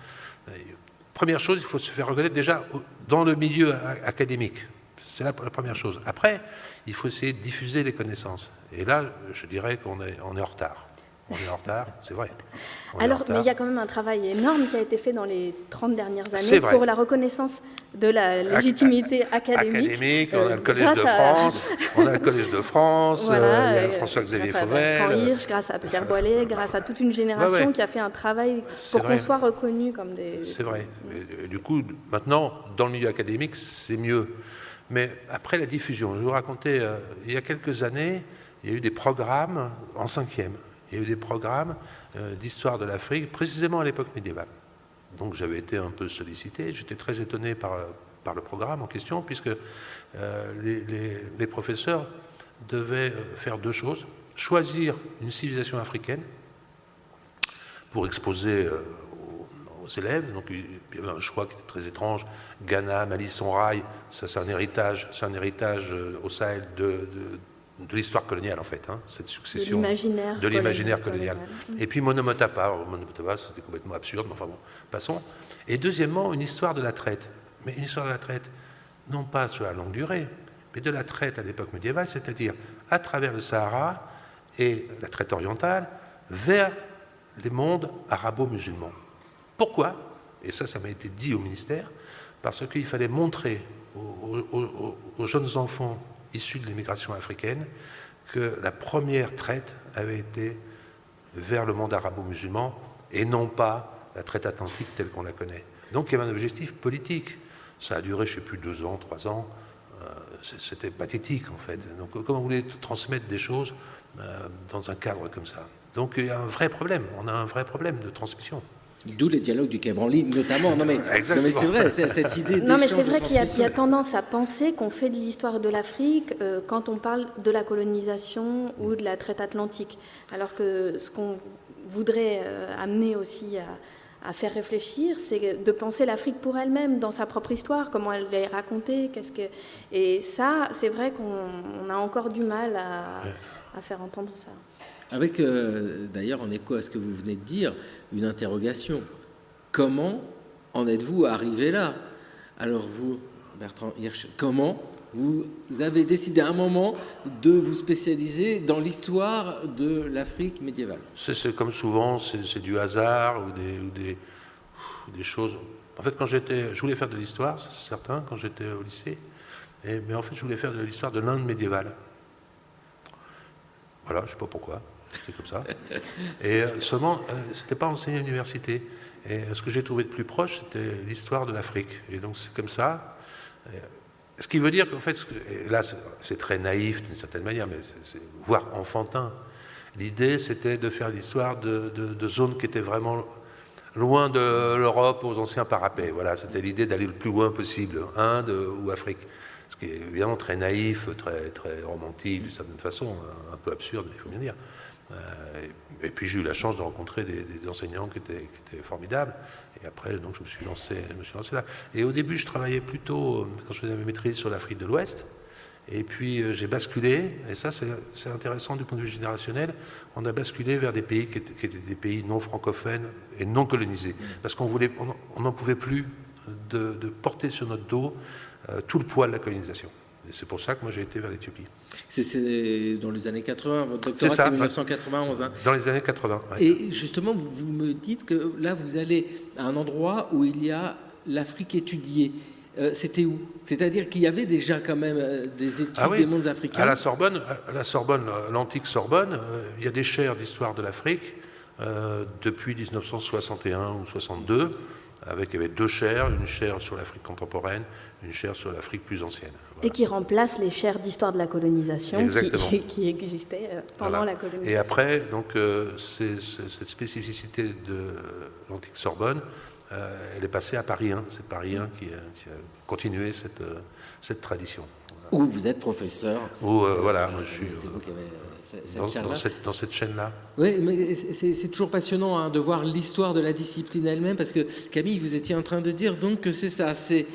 Première chose, il faut se faire reconnaître déjà dans le milieu académique. C'est la première chose. Après, il faut essayer de diffuser les connaissances. Et là, je dirais qu'on est en retard. On est en retard, c'est vrai. Alors, mais il y a quand même un travail énorme qui a été fait dans les 30 dernières années pour la reconnaissance de la légitimité académique. On a le Collège de France, voilà, il y a François-Xavier Fauvel. Grâce à Hirsch, grâce à Pierre Boilet, grâce à toute une génération qui a fait un travail pour qu'on soit reconnu comme des... C'est vrai. Et du coup, maintenant, dans le milieu académique, c'est mieux. Mais après la diffusion, je vais vous raconter, il y a quelques années, il y a eu des programmes en 5e. Il y a eu des programmes d'histoire de l'Afrique, précisément à l'époque médiévale. Donc j'avais été un peu sollicité, j'étais très étonné par le programme en question, puisque les professeurs devaient faire deux choses. Choisir une civilisation africaine pour exposer aux élèves. Donc il y avait un choix qui était très étrange. Ghana, Mali, Songhai, ça c'est un héritage au Sahel de l'histoire coloniale, en fait, cette succession de l'imaginaire colonial. Et puis Monomotapa. Alors, Monomotapa, c'était complètement absurde, mais enfin bon, passons. Et deuxièmement, une histoire de la traite. Mais une histoire de la traite, non pas sur la longue durée, mais de la traite à l'époque médiévale, c'est-à-dire à travers le Sahara et la traite orientale, vers les mondes arabo-musulmans. Pourquoi ? Et ça m'a été dit au ministère, parce qu'il fallait montrer aux jeunes enfants issus de l'immigration africaine, que la première traite avait été vers le monde arabo-musulman et non pas la traite atlantique telle qu'on la connaît. Donc il y avait un objectif politique. Ça a duré, je ne sais plus, 2 ans, 3 ans. C'était pathétique, en fait. Donc comment vous voulez transmettre des choses dans un cadre comme ça? Donc il y a un vrai problème. On a un vrai problème de transmission. D'où les dialogues du Quai Branly, notamment. Non mais c'est vrai, c'est cette idée. Non, mais c'est vrai qu'il y a tendance à penser qu'on fait de l'histoire de l'Afrique quand on parle de la colonisation ou de la traite atlantique. Alors que ce qu'on voudrait amener aussi à faire réfléchir, c'est de penser l'Afrique pour elle-même, dans sa propre histoire, comment elle est racontée. Et ça, c'est vrai qu'on a encore du mal à faire entendre ça. Avec, d'ailleurs, en écho à ce que vous venez de dire, une interrogation. Comment en êtes-vous arrivé là? Alors vous, Bertrand Hirsch, comment vous avez décidé à un moment de vous spécialiser dans l'histoire de l'Afrique médiévale? C'est comme souvent, c'est du hasard ou des choses... En fait, je voulais faire de l'histoire, c'est certain, quand j'étais au lycée, mais en fait, je voulais faire de l'histoire de l'Inde médiévale. Voilà, je ne sais pas pourquoi. C'était comme ça. Et seulement, c'était pas enseigné à l'université. Et ce que j'ai trouvé de plus proche, c'était l'histoire de l'Afrique. Et donc c'est comme ça. Ce qui veut dire qu'en fait, là c'est très naïf d'une certaine manière, mais voire enfantin. L'idée, c'était de faire l'histoire de zones qui étaient vraiment loin de l'Europe, aux anciens parapets. Voilà, c'était l'idée d'aller le plus loin possible, Inde ou Afrique. Ce qui est évidemment très naïf, très romantique, d'une certaine façon, un peu absurde, il faut bien dire. Et puis j'ai eu la chance de rencontrer des enseignants qui étaient formidables. Et après, donc, je me suis lancé là. Et au début, je travaillais plutôt, quand je faisais ma maîtrise, sur l'Afrique de l'Ouest. Et puis j'ai basculé, et ça c'est intéressant du point de vue générationnel, on a basculé vers des pays qui étaient des pays non francophones et non colonisés. Parce qu'on n'en pouvait plus de porter sur notre dos tout le poids de la colonisation. Et c'est pour ça que moi j'ai été vers l'Éthiopie. C'est dans les années 80, votre doctorat c'est 1991. Hein. Dans les années 80. Ouais. Et justement, vous me dites que là vous allez à un endroit où il y a l'Afrique étudiée. C'était où? C'est-à-dire qu'il y avait déjà quand même des études des mondes africains. À la Sorbonne, l'antique Sorbonne, il y a des chaires d'histoire de l'Afrique depuis 1961 ou 62. Il y avait 2 chaires, une chaire sur l'Afrique contemporaine, une chaire sur l'Afrique plus ancienne. Voilà. Et qui remplace les chaires d'histoire de la colonisation qui existaient pendant la colonisation. Et après, donc, cette spécificité de l'antique Sorbonne, elle est passée à Paris 1. C'est Paris 1 qui a continué cette tradition. Où vous êtes professeur. Voilà, moi, je suis c'est vous qui avez dans cette chaîne-là. Oui, mais c'est toujours passionnant hein, de voir l'histoire de la discipline elle-même, parce que Camille, vous étiez en train de dire donc que c'est ça, c'est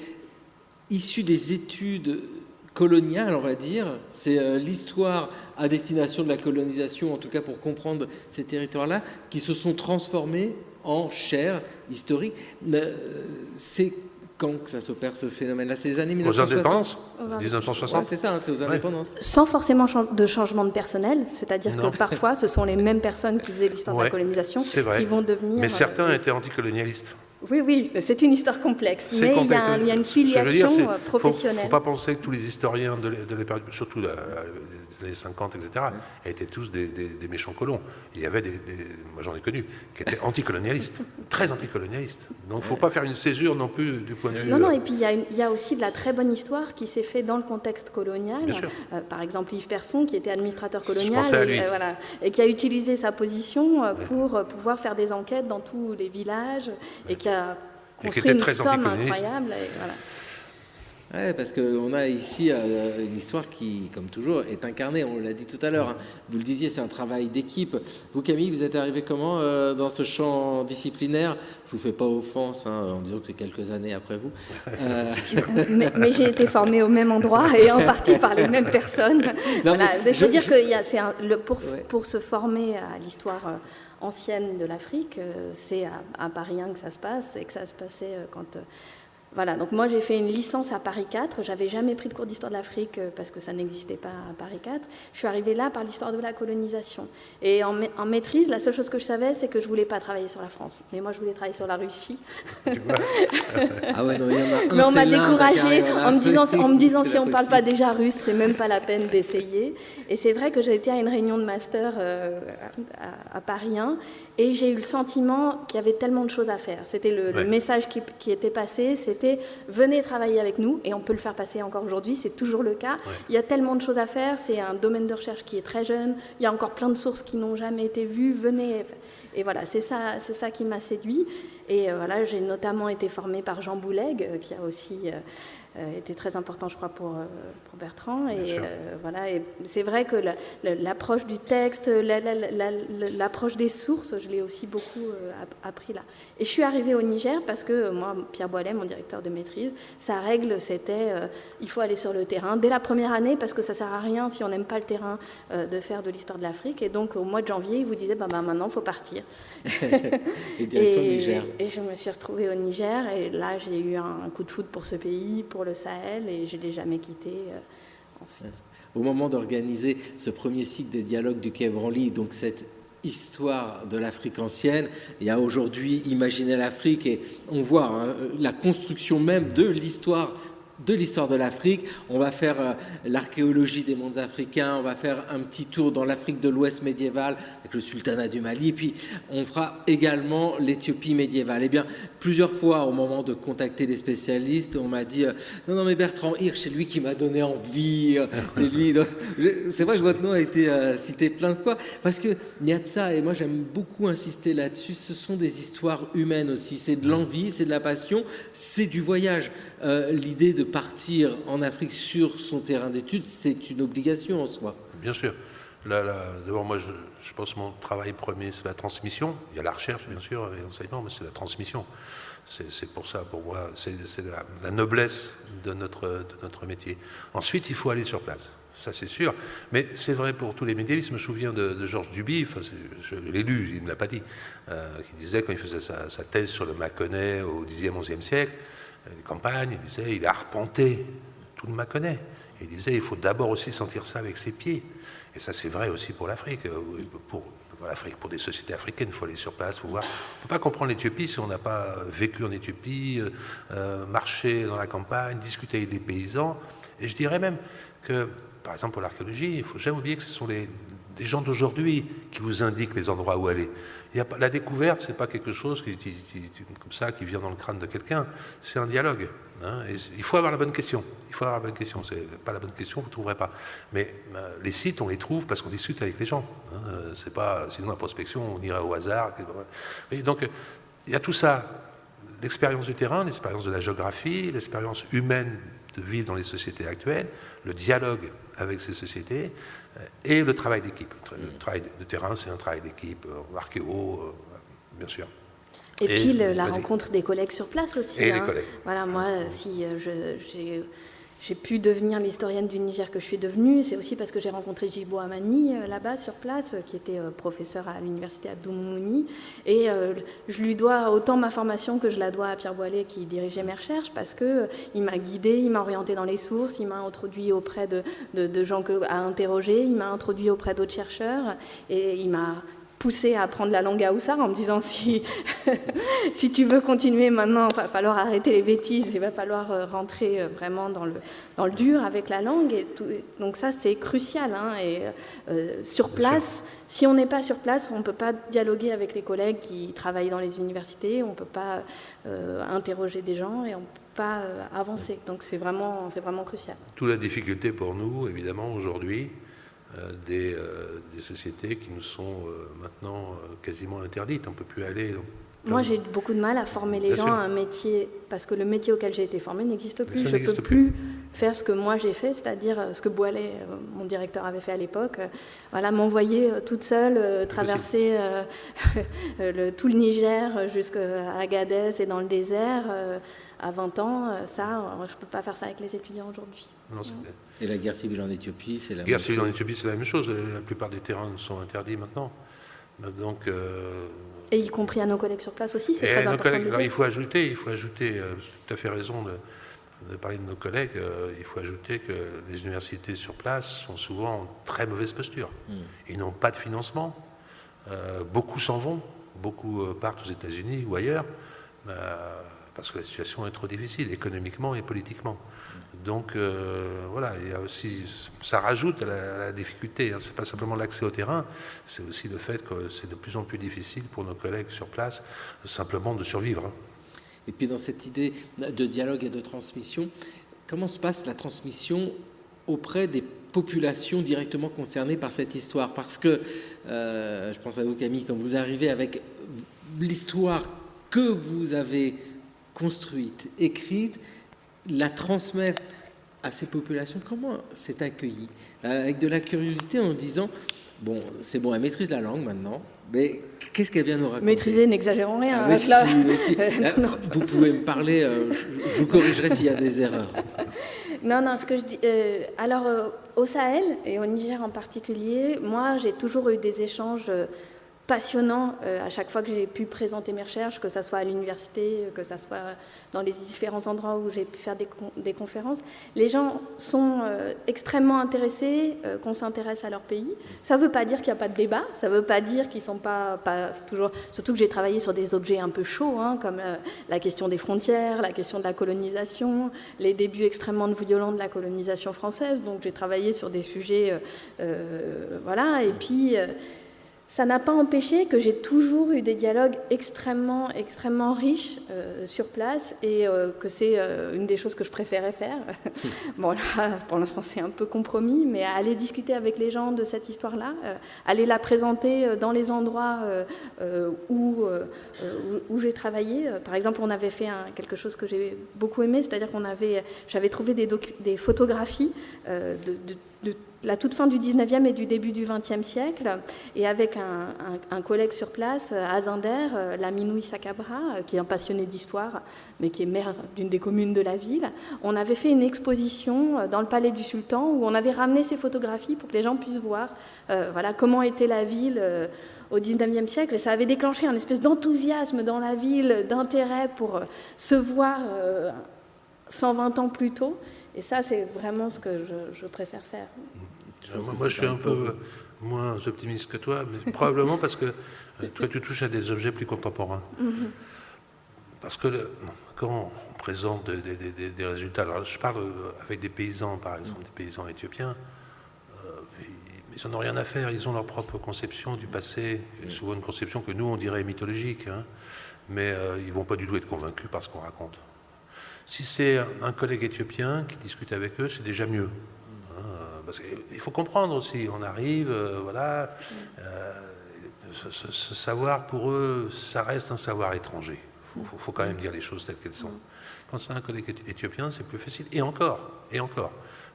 issu des études coloniales, on va dire, c'est l'histoire à destination de la colonisation, en tout cas pour comprendre ces territoires-là, qui se sont transformés en chaires historiques. C'est quand que ça s'opère ce phénomène-là? C'est les années 1960. Aux indépendances 1960. Ouais, c'est ça, hein, c'est aux indépendances. Sans forcément de changement de personnel, c'est-à-dire que parfois ce sont les mêmes personnes qui faisaient l'histoire de la colonisation qui vont devenir... Mais certains étaient anticolonialistes. Oui, c'est une histoire complexe, mais complexe. Il y a une filiation professionnelle. Il ne faut pas penser que tous les historiens de l'époque, surtout des années 50, etc., étaient tous des méchants colons. Il y avait moi j'en ai connu, qui étaient anticolonialistes, très anticolonialistes. Donc il ne faut pas faire une césure non plus du point de vue... Non, et puis il y a aussi de la très bonne histoire qui s'est faite dans le contexte colonial. Par exemple, Yves Persson, qui était administrateur colonial, et qui a utilisé sa position pour pouvoir faire des enquêtes dans tous les villages, et qui a construit une somme incroyable. Oui, parce qu'on a ici une histoire qui, comme toujours, est incarnée, on l'a dit tout à l'heure. Hein. Vous le disiez, c'est un travail d'équipe. Vous, Camille, vous êtes arrivé comment dans ce champ disciplinaire? Je ne vous fais pas offense en disant que c'est quelques années après vous. Mais j'ai été formée au même endroit et en partie par les mêmes personnes. Il faut dire que pour se former à l'histoire ancienne de l'Afrique, c'est à Paris 1 que ça se passe, et que ça se passait quand... Voilà, donc moi j'ai fait une licence à Paris 4, j'avais jamais pris de cours d'histoire de l'Afrique parce que ça n'existait pas à Paris 4. Je suis arrivée là par l'histoire de la colonisation. Et en maîtrise, la seule chose que je savais, c'est que je voulais pas travailler sur la France. Mais moi je voulais travailler sur la Russie. Ah ouais, non, il y en a un. Mais on m'a découragée en me disant si on parle pas déjà russe, c'est même pas la peine d'essayer. Et c'est vrai que j'ai été à une réunion de master à Paris 1 Et j'ai eu le sentiment qu'il y avait tellement de choses à faire. C'était le message qui était passé, c'était venez travailler avec nous, et on peut le faire passer encore aujourd'hui, c'est toujours le cas. Il y a tellement de choses à faire, c'est un domaine de recherche qui est très jeune, il y a encore plein de sources qui n'ont jamais été vues, venez. Et voilà, c'est ça qui m'a séduit. Et voilà, j'ai notamment été formée par Jean Bouleg, qui a aussi était très important, je crois, pour Bertrand. Et voilà, et c'est vrai que l'approche du texte, l'approche des sources, je l'ai aussi beaucoup appris là. Et je suis arrivée au Niger parce que moi, Pierre Boilet, mon directeur de maîtrise, sa règle, c'était il faut aller sur le terrain dès la première année parce que ça sert à rien si on n'aime pas le terrain de faire de l'histoire de l'Afrique. Et donc au mois de janvier, il vous disait maintenant, il faut partir. Et direction du Niger. Et je me suis retrouvée au Niger et là, j'ai eu un coup de foudre pour ce pays, pour le Sahel, et je ne l'ai jamais quitté ensuite. Au moment d'organiser ce premier cycle des dialogues du Quai Branly, donc cette histoire de l'Afrique ancienne, il y a aujourd'hui Imaginer l'Afrique, et on voit la construction même de l'histoire de l'Afrique. On va faire l'archéologie des mondes africains, on va faire un petit tour dans l'Afrique de l'Ouest médiévale avec le sultanat du Mali, puis on fera également l'Éthiopie médiévale. Eh bien, plusieurs fois, au moment de contacter les spécialistes, on m'a dit non, mais Bertrand Hirsch, c'est lui qui m'a donné envie, c'est lui. Donc, c'est vrai que votre nom a été cité plein de fois, parce qu'il y a de ça, et moi j'aime beaucoup insister là-dessus, ce sont des histoires humaines aussi, c'est de l'envie, c'est de la passion, c'est du voyage. L'idée de partir en Afrique sur son terrain d'études, c'est une obligation en soi. Bien sûr. D'abord, moi, je pense que mon travail premier, c'est la transmission. Il y a la recherche, bien sûr, et l'enseignement, mais c'est la transmission. C'est pour ça, pour moi, c'est la noblesse de notre métier. Ensuite, il faut aller sur place. Ça, c'est sûr. Mais c'est vrai pour tous les médiévistes. Je me souviens de Georges Duby, je l'ai lu, il ne me l'a pas dit, qui disait, quand il faisait sa thèse sur le Mâconnais au Xe, XIe siècle, les campagnes, il disait, il a arpenté tout le Mâconnais. Il disait, il faut d'abord aussi sentir ça avec ses pieds. Et ça, c'est vrai aussi pour l'Afrique. Pour des sociétés africaines, il faut aller sur place, il faut voir. On ne peut pas comprendre l'Éthiopie si on n'a pas vécu en Éthiopie, marché dans la campagne, discuté avec des paysans. Et je dirais même que, par exemple, pour l'archéologie, il ne faut jamais oublier que ce sont des gens d'aujourd'hui qui vous indiquent les endroits où aller. La découverte, ce n'est pas quelque chose comme ça qui vient dans le crâne de quelqu'un, c'est un dialogue. Et il faut avoir la bonne question. C'est pas la bonne question, vous ne trouverez pas. Mais les sites, on les trouve parce qu'on discute avec les gens. C'est pas, sinon la prospection, on irait au hasard. Et donc, il y a tout ça. L'expérience du terrain, l'expérience de la géographie, l'expérience humaine de vivre dans les sociétés actuelles, le dialogue avec ces sociétés et le travail d'équipe. Le travail de terrain, c'est un travail d'équipe, archéo, bien sûr. Et puis la rencontre des collègues sur place aussi. Et les collègues. Voilà, moi, si j'ai pu devenir l'historienne du Niger que je suis devenue, c'est aussi parce que j'ai rencontré Djibo Amani là-bas sur place, qui était professeur à l'université Abdou Moumouni. Et je lui dois autant ma formation que je la dois à Pierre Boilet qui dirigeait mes recherches, parce qu'il m'a guidée, il m'a orientée dans les sources, il m'a introduit auprès de gens à interroger, il m'a introduit auprès d'autres chercheurs, et il m'a poussé à apprendre la langue haoussa en me disant si tu veux continuer maintenant, il va falloir arrêter les bêtises, il va falloir rentrer vraiment dans le dur avec la langue. Et tout, donc ça, c'est crucial. Et sur place, si on n'est pas sur place, on ne peut pas dialoguer avec les collègues qui travaillent dans les universités, on ne peut pas interroger des gens et on ne peut pas avancer. Donc c'est vraiment crucial. Toute la difficulté pour nous, évidemment, aujourd'hui, des sociétés qui nous sont maintenant quasiment interdites. On ne peut plus aller... Moi, j'ai beaucoup de mal à former les gens à un métier, parce que le métier auquel j'ai été formée n'existe plus. Je ne peux plus faire ce que moi j'ai fait, c'est-à-dire ce que Boilet, mon directeur, avait fait à l'époque. M'envoyer toute seule, traverser tout le Niger jusqu'à Agadez et dans le désert... à 20 ans, ça, je ne peux pas faire ça avec les étudiants aujourd'hui. Et la guerre civile en Éthiopie, c'est la même chose. La guerre civile en Éthiopie, c'est la même chose. La plupart des terrains sont interdits maintenant. Donc, et y compris à nos collègues sur place aussi, c'est très important. Alors, il faut ajouter, vous avez tout à fait raison de parler de nos collègues, il faut ajouter que les universités sur place sont souvent en très mauvaise posture. Ils n'ont pas de financement. Beaucoup s'en vont, beaucoup partent aux États-Unis ou ailleurs. parce que la situation est trop difficile, économiquement et politiquement. Donc voilà, il y a aussi, ça rajoute à la difficulté. Hein. Ce n'est pas simplement l'accès au terrain, c'est aussi le fait que c'est de plus en plus difficile pour nos collègues sur place simplement de survivre. Hein. Et puis dans cette idée de dialogue et de transmission, comment se passe la transmission auprès des populations directement concernées par cette histoire? Parce que, je pense à vous Camille, quand vous arrivez avec l'histoire que vous avez construite, écrite, la transmettre à ces populations, comment c'est accueilli? Avec de la curiosité en disant, bon, c'est bon, elle maîtrise la langue maintenant, mais qu'est-ce qu'elle vient nous raconter? Maîtriser, n'exagérons rien. Ah, mais si. Non. Vous pouvez me parler, je vous corrigerai s'il y a des erreurs. Non, ce que je dis. Alors, au Sahel et au Niger en particulier, moi, j'ai toujours eu des échanges passionnant à chaque fois que j'ai pu présenter mes recherches, que ce soit à l'université, que ce soit dans les différents endroits où j'ai pu faire des conférences. Les gens sont extrêmement intéressés qu'on s'intéresse à leur pays. Ça ne veut pas dire qu'il n'y a pas de débat, ça ne veut pas dire qu'ils ne sont pas toujours... Surtout que j'ai travaillé sur des objets un peu chauds, hein, comme la question des frontières, la question de la colonisation, les débuts extrêmement violents de la colonisation française. Donc j'ai travaillé sur des sujets... voilà, et puis... ça n'a pas empêché que j'ai toujours eu des dialogues extrêmement riches sur place et que c'est une des choses que je préférais faire. Bon, là, pour l'instant, c'est un peu compromis, mais aller discuter avec les gens de cette histoire-là, aller la présenter dans les endroits où j'ai travaillé. Par exemple, on avait fait quelque chose que j'ai beaucoup aimé, c'est-à-dire j'avais trouvé des photographies de la toute fin du 19e et du début du 20e siècle, et avec un collègue sur place, à Zinder, Laminou Issa Cabra, qui est un passionné d'histoire, mais qui est maire d'une des communes de la ville. On avait fait une exposition dans le palais du sultan, où on avait ramené ces photographies pour que les gens puissent voir voilà, comment était la ville au 19e siècle, et ça avait déclenché un espèce d'enthousiasme dans la ville, d'intérêt pour se voir 120 ans plus tôt. Et ça, c'est vraiment ce que je préfère faire. Moi, je suis un peu moins optimiste que toi, mais probablement parce que toi, tu touches à des objets plus contemporains. Parce que quand on présente des résultats, alors je parle avec des paysans, par exemple, des paysans éthiopiens, ils n'en ont rien à faire, ils ont leur propre conception du passé, et souvent une conception que nous, on dirait mythologique, hein, mais ils ne vont pas du tout être convaincus par ce qu'on raconte. Si c'est un collègue éthiopien qui discute avec eux, c'est déjà mieux. Parce qu'il faut comprendre aussi, on arrive, voilà, ce savoir pour eux, ça reste un savoir étranger. Il faut quand même dire les choses telles qu'elles sont. Quand c'est un collègue éthiopien, c'est plus facile. Et encore.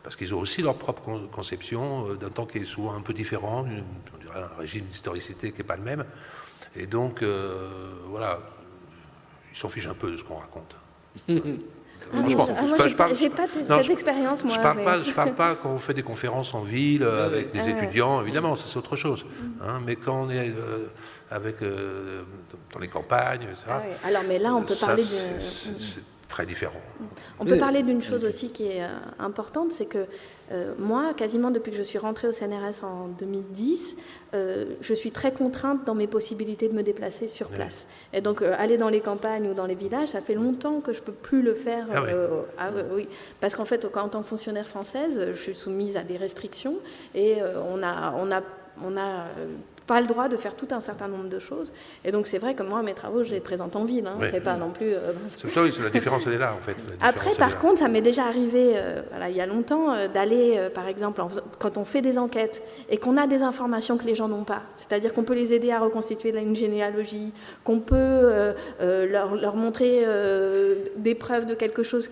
Parce qu'ils ont aussi leur propre conception d'un temps qui est souvent un peu différent, on dirait un régime d'historicité qui n'est pas le même. Et donc, voilà, ils s'en fichent un peu de ce qu'on raconte. Franchement, j'ai pas cette expérience, moi. Je parle pas quand on fait des conférences en ville avec des étudiants, évidemment, ça c'est autre chose. Hein, mais quand on est dans les campagnes, etc. Ah oui. Alors, mais là, on peut parler de... C'est très différent. On peut parler d'une chose aussi qui est importante, c'est que moi, quasiment depuis que je suis rentrée au CNRS en 2010, je suis très contrainte dans mes possibilités de me déplacer sur place. Et donc, aller dans les campagnes ou dans les villages, ça fait longtemps que je ne peux plus le faire. Oui. Parce qu'en fait, en tant que fonctionnaire française, je suis soumise à des restrictions et on a pas le droit de faire tout un certain nombre de choses. Et donc, c'est vrai que moi, mes travaux, je les présente en ville. Hein, c'est pas non plus... C'est ça, oui, la différence, elle est là, en fait. Après, par contre, ça m'est déjà arrivé, il y a longtemps, d'aller, par exemple, quand on fait des enquêtes et qu'on a des informations que les gens n'ont pas, c'est-à-dire qu'on peut les aider à reconstituer une généalogie, qu'on peut leur montrer des preuves de quelque chose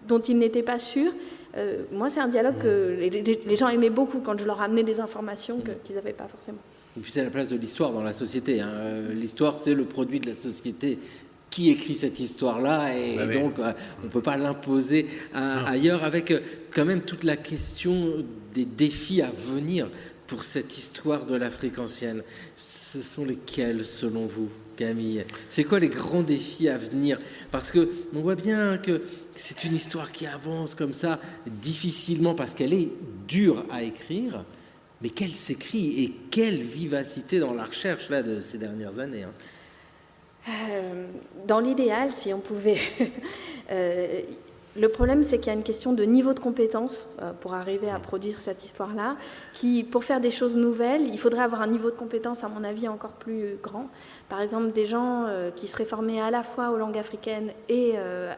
dont ils n'étaient pas sûrs. Moi, c'est un dialogue que les gens aimaient beaucoup quand je leur amenais des informations qu'ils n'avaient pas forcément. Et puis c'est la place de l'histoire dans la société. Hein. L'histoire, c'est le produit de la société. Qui écrit cette histoire-là et donc on ne peut pas l'imposer ailleurs, avec quand même toute la question des défis à venir pour cette histoire de l'Afrique ancienne. Ce sont lesquels, selon vous, Camille? C'est quoi les grands défis à venir? Parce qu'on voit bien que c'est une histoire qui avance comme ça, difficilement, parce qu'elle est dure à écrire, mais qu'elle s'écrit et quelle vivacité dans la recherche là, de ces dernières années. Hein. Dans l'idéal, si on pouvait... Le problème, c'est qu'il y a une question de niveau de compétence pour arriver à produire cette histoire-là, qui, pour faire des choses nouvelles, il faudrait avoir un niveau de compétence, à mon avis, encore plus grand. Par exemple, des gens qui seraient formés à la fois aux langues africaines et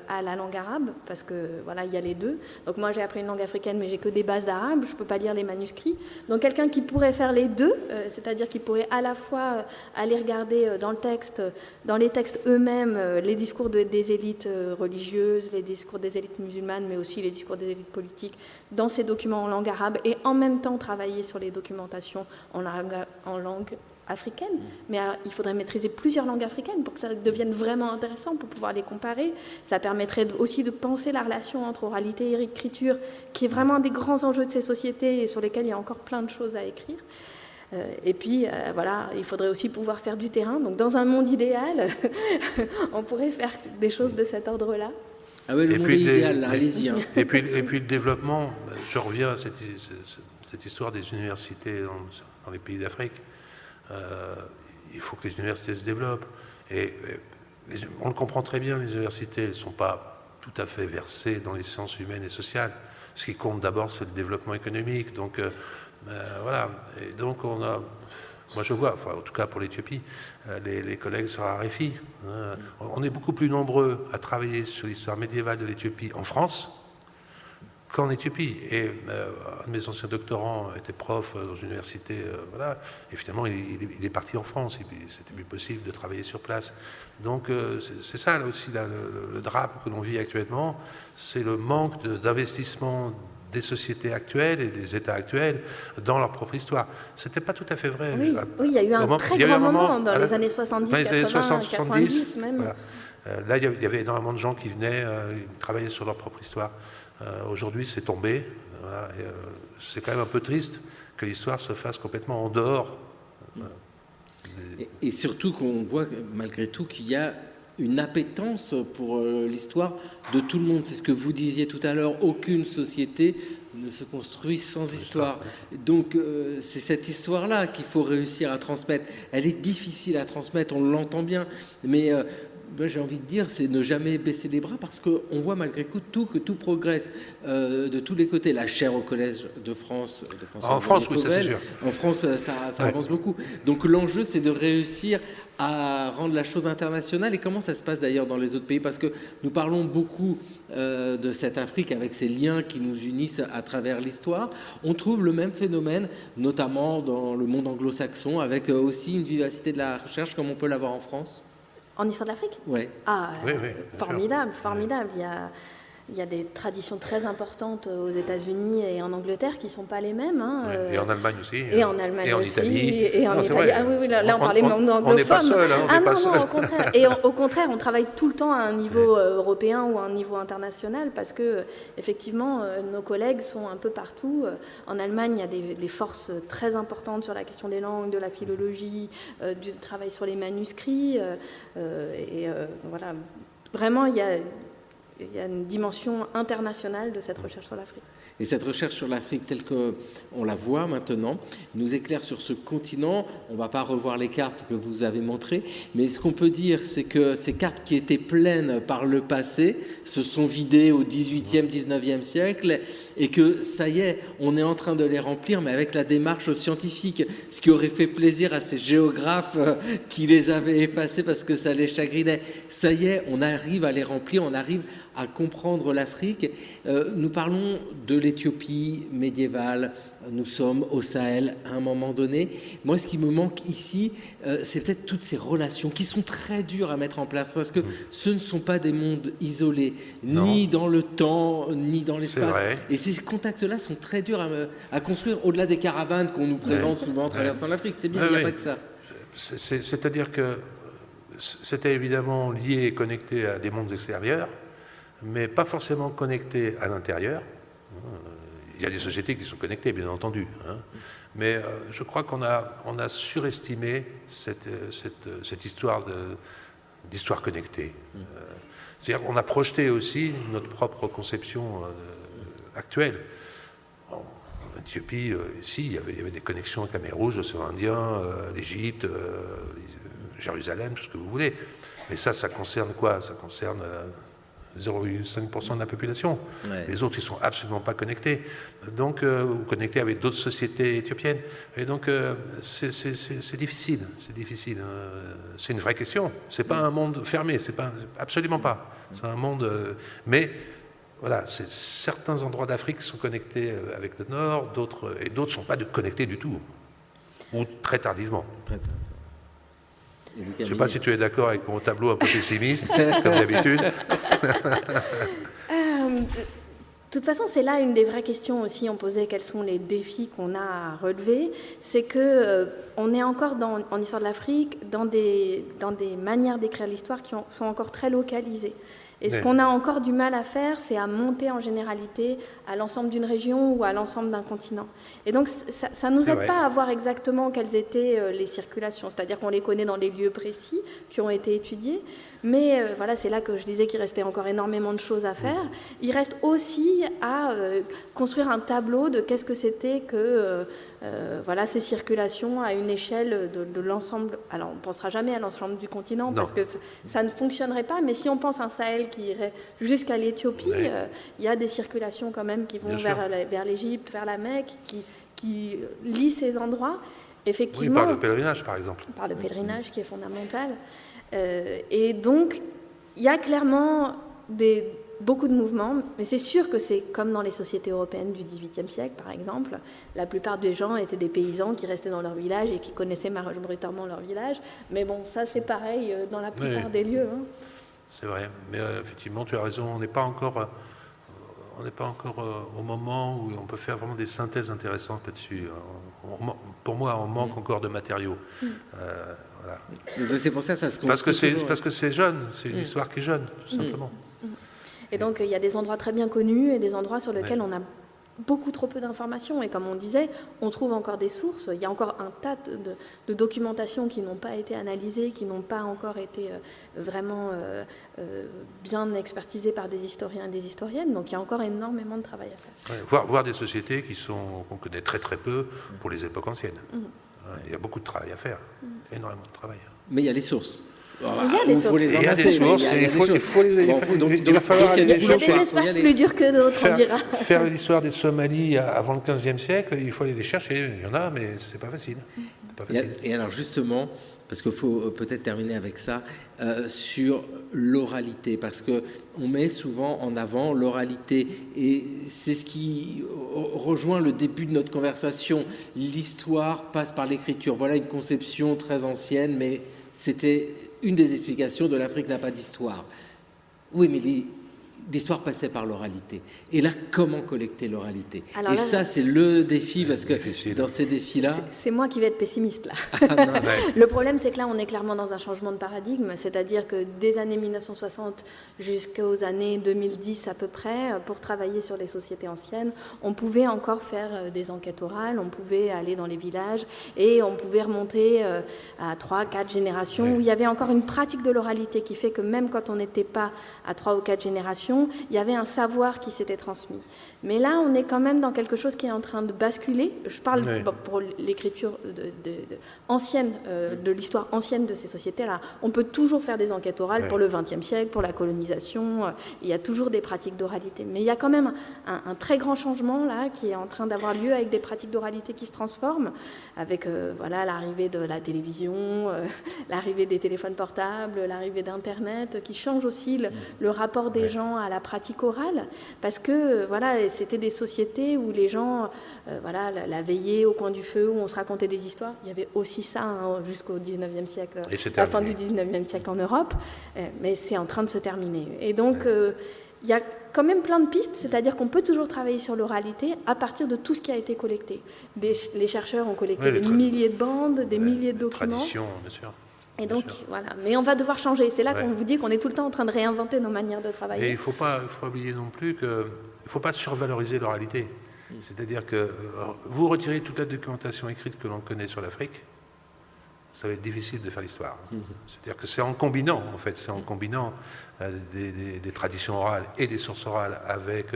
à la langue arabe, parce que voilà, il y a les deux. Donc moi, j'ai appris une langue africaine, mais j'ai que des bases d'arabe, je ne peux pas lire les manuscrits. Donc quelqu'un qui pourrait faire les deux, c'est-à-dire qui pourrait à la fois aller regarder dans les textes eux-mêmes, les discours des élites religieuses, les discours des élites musulmanes, mais aussi les discours des élites politiques, dans ces documents en langue arabe, et en même temps travailler sur les documentations en langue africaine. Mais il faudrait maîtriser plusieurs langues africaines pour que ça devienne vraiment intéressant, pour pouvoir les comparer. Ça permettrait aussi de penser la relation entre oralité et écriture, qui est vraiment un des grands enjeux de ces sociétés et sur lesquels il y a encore plein de choses à écrire. Et puis, voilà, il faudrait aussi pouvoir faire du terrain. Donc, dans un monde idéal, on pourrait faire des choses de cet ordre-là. Ah oui, le monde est idéal, allez-y. Hein. Et puis le développement, je reviens à cette histoire des universités dans les pays d'Afrique. Il faut que les universités se développent. Et on le comprend très bien, les universités ne sont pas tout à fait versées dans les sciences humaines et sociales. Ce qui compte d'abord, c'est le développement économique. Donc, voilà. Et donc, moi je vois, enfin, en tout cas pour l'Éthiopie, les collègues sur RFI, on est beaucoup plus nombreux à travailler sur l'histoire médiévale de l'Éthiopie en France qu'en Éthiopie. Et un de mes anciens doctorants était prof dans une université, voilà, et finalement il est parti en France, et puis c'était plus possible de travailler sur place. Donc c'est ça là aussi là, le drame que l'on vit actuellement, c'est le manque d'investissement des sociétés actuelles et des États actuels dans leur propre histoire. C'était pas tout à fait vrai. Oui, il y a eu un très grand moment dans les années 70, 80, 90 même. Voilà. Là, il y avait énormément de gens qui venaient travailler sur leur propre histoire. Aujourd'hui, c'est tombé. Voilà, c'est quand même un peu triste que l'histoire se fasse complètement en dehors. Et surtout qu'on voit malgré tout qu'il y a une appétence pour l'histoire de tout le monde. C'est ce que vous disiez tout à l'heure, aucune société ne se construit sans histoire. Donc c'est cette histoire-là qu'il faut réussir à transmettre. Elle est difficile à transmettre, on l'entend bien, mais moi, j'ai envie de dire, c'est ne jamais baisser les bras, parce qu'on voit malgré tout que tout progresse de tous les côtés. La chaire au Collège de France, en France, oui, ça c'est sûr. En France, ça avance beaucoup. Donc l'enjeu, c'est de réussir à rendre la chose internationale. Et comment ça se passe d'ailleurs dans les autres pays? Parce que nous parlons beaucoup de cette Afrique avec ces liens qui nous unissent à travers l'histoire. On trouve le même phénomène, notamment dans le monde anglo-saxon, avec aussi une vivacité de la recherche comme on peut l'avoir en France. En histoire de l'Afrique ? Oui. Ah, oui, formidable. Il y a des traditions très importantes aux États-Unis et en Angleterre qui ne sont pas les mêmes. Hein, et en Allemagne aussi. Et en Allemagne et en aussi. Italie. Et en Italie. Ah oui, là on parlait monde anglophone. On n'est pas seul. Non, au contraire. Et au contraire, on travaille tout le temps à un niveau européen ou à un niveau international parce que, effectivement, nos collègues sont un peu partout. En Allemagne, il y a des forces très importantes sur la question des langues, de la philologie, du travail sur les manuscrits. Voilà. Vraiment, il y a une dimension internationale de cette recherche sur l'Afrique. Et cette recherche sur l'Afrique telle qu'on la voit maintenant nous éclaire sur ce continent. On ne va pas revoir les cartes que vous avez montrées, mais ce qu'on peut dire, c'est que ces cartes qui étaient pleines par le passé se sont vidées au XVIIIe, XIXe siècle, et que ça y est, on est en train de les remplir, mais avec la démarche scientifique, ce qui aurait fait plaisir à ces géographes qui les avaient effacées parce que ça les chagrinait. Ça y est, on arrive à les remplir, on arrive à comprendre l'Afrique. Nous parlons de l'Éthiopie médiévale, nous sommes au Sahel à un moment donné. Moi, ce qui me manque ici, c'est peut-être toutes ces relations qui sont très dures à mettre en place, parce que ce ne sont pas des mondes isolés, ni dans le temps, ni dans l'espace. Et ces contacts-là sont très durs à construire, au-delà des caravanes qu'on nous présente souvent en traversant l'Afrique. C'est bien, il n'y a pas que ça. C'est-à-dire que c'était évidemment lié et connecté à des mondes extérieurs, mais pas forcément connectés à l'intérieur. Il y a des sociétés qui sont connectées, bien entendu, hein. Mais je crois qu'on a surestimé cette histoire d'histoire connectée. C'est-à-dire qu'on a projeté aussi notre propre conception actuelle. En Éthiopie, si, il y avait des connexions avec la mer Rouge, l'océan Indien, l'Égypte, Jérusalem, tout ce que vous voulez. Mais ça concerne quoi? Ça concerne 0,5% de la population. Ouais. Les autres, ils ne sont absolument pas connectés. Donc, ou connectés avec d'autres sociétés éthiopiennes. Et donc, c'est difficile. C'est difficile. C'est une vraie question. Ce n'est pas un monde fermé. Absolument pas. C'est un monde... mais, voilà, certains endroits d'Afrique sont connectés avec le Nord, d'autres ne sont pas connectés du tout. Ou très tardivement. Je ne sais pas si tu es d'accord avec mon tableau un peu pessimiste, comme d'habitude. De toute façon, c'est là une des vraies questions aussi. On posait quels sont les défis qu'on a à relever. C'est qu'on est encore en histoire de l'Afrique dans des manières d'écrire l'histoire qui sont encore très localisées. Et ce qu'on a encore du mal à faire, c'est à monter en généralité à l'ensemble d'une région ou à l'ensemble d'un continent. Et donc, ça ne nous aide pas à voir exactement quelles étaient les circulations. C'est-à-dire qu'on les connaît dans les lieux précis qui ont été étudiés. Mais voilà, c'est là que je disais qu'il restait encore énormément de choses à faire. Il reste aussi à construire un tableau de qu'est-ce que c'était que voilà, ces circulations à une échelle de l'ensemble. Alors, on ne pensera jamais à l'ensemble du continent parce que ça ne fonctionnerait pas. Mais si on pense à un Sahel qui irait jusqu'à l'Éthiopie, il y a des circulations quand même qui vont vers l'Égypte, vers la Mecque, qui lient ces endroits. Effectivement, oui, par le pèlerinage, par exemple. Par le pèlerinage qui est fondamental. Et donc, il y a clairement beaucoup de mouvements, mais c'est sûr que c'est comme dans les sociétés européennes du XVIIIe siècle, par exemple. La plupart des gens étaient des paysans qui restaient dans leur village et qui connaissaient majoritairement leur village. Mais bon, ça, c'est pareil dans la plupart des lieux. Hein. C'est vrai, mais effectivement, tu as raison, on n'est pas encore au moment où on peut faire vraiment des synthèses intéressantes là-dessus. Pour moi, on manque encore de matériaux. Voilà. C'est pour ça que ça se construit. Parce que c'est jeune, c'est une histoire qui est jeune, tout simplement. Et donc, il y a des endroits très bien connus et des endroits sur lesquels on a beaucoup trop peu d'informations. Et comme on disait, on trouve encore des sources. Il y a encore un tas de documentations qui n'ont pas été analysées, qui n'ont pas encore été vraiment bien expertisées par des historiens et des historiennes. Donc, il y a encore énormément de travail à faire. Voir des sociétés qu'on connaît très très peu pour les époques anciennes. Il y a beaucoup de travail à faire, énormément de travail. Mais il y a les sources. Il y a des sources, il va falloir aller les chercher. Il y a des espaces plus durs que d'autres, on dira. Faire l'histoire des Somalis avant le XVe siècle, il faut aller les chercher. Il y en a, mais c'est pas facile. Et alors justement, parce qu'il faut peut-être terminer avec ça, sur l'oralité, parce qu'on met souvent en avant l'oralité, et c'est ce qui rejoint le début de notre conversation. L'histoire passe par l'écriture. Voilà une conception très ancienne, mais c'était une des explications de l'Afrique n'a pas d'histoire. Oui, mais l'histoire passait par l'oralité. Et là, comment collecter l'oralité? Et ça, c'est le défi, parce que dans ces défis-là... C'est moi qui vais être pessimiste, là. Le problème, c'est que là, on est clairement dans un changement de paradigme, c'est-à-dire que des années 1960 jusqu'aux années 2010 à peu près, pour travailler sur les sociétés anciennes, on pouvait encore faire des enquêtes orales, on pouvait aller dans les villages, et on pouvait remonter à 3-4 générations, où il y avait encore une pratique de l'oralité qui fait que même quand on n'était pas à 3 ou 4 générations, il y avait un savoir qui s'était transmis. Mais là, on est quand même dans quelque chose qui est en train de basculer. Je parle pour l'écriture ancienne, de l'histoire ancienne de ces sociétés-là. On peut toujours faire des enquêtes orales pour le XXe siècle, pour la colonisation. Il y a toujours des pratiques d'oralité. Mais il y a quand même un très grand changement là qui est en train d'avoir lieu avec des pratiques d'oralité qui se transforment, avec l'arrivée de la télévision, l'arrivée des téléphones portables, l'arrivée d'Internet, qui change aussi le rapport des gens à la pratique orale, parce que c'était des sociétés où les gens la veillée au coin du feu, où on se racontait des histoires. Il y avait aussi ça jusqu'au 19e siècle, la fin du 19e siècle en Europe, mais c'est en train de se terminer. Et donc, il y a quand même plein de pistes, c'est-à-dire qu'on peut toujours travailler sur l'oralité à partir de tout ce qui a été collecté. Les chercheurs ont collecté des milliers de bandes, des milliers de documents. Traditions, bien sûr. Et donc, voilà. Mais on va devoir changer. C'est là qu'on vous dit qu'on est tout le temps en train de réinventer nos manières de travailler. Et il ne faut pas oublier non plus qu'il ne faut pas survaloriser l'oralité. C'est-à-dire que vous retirez toute la documentation écrite que l'on connaît sur l'Afrique, ça va être difficile de faire l'histoire. C'est-à-dire que c'est en combinant, des traditions orales et des sources orales avec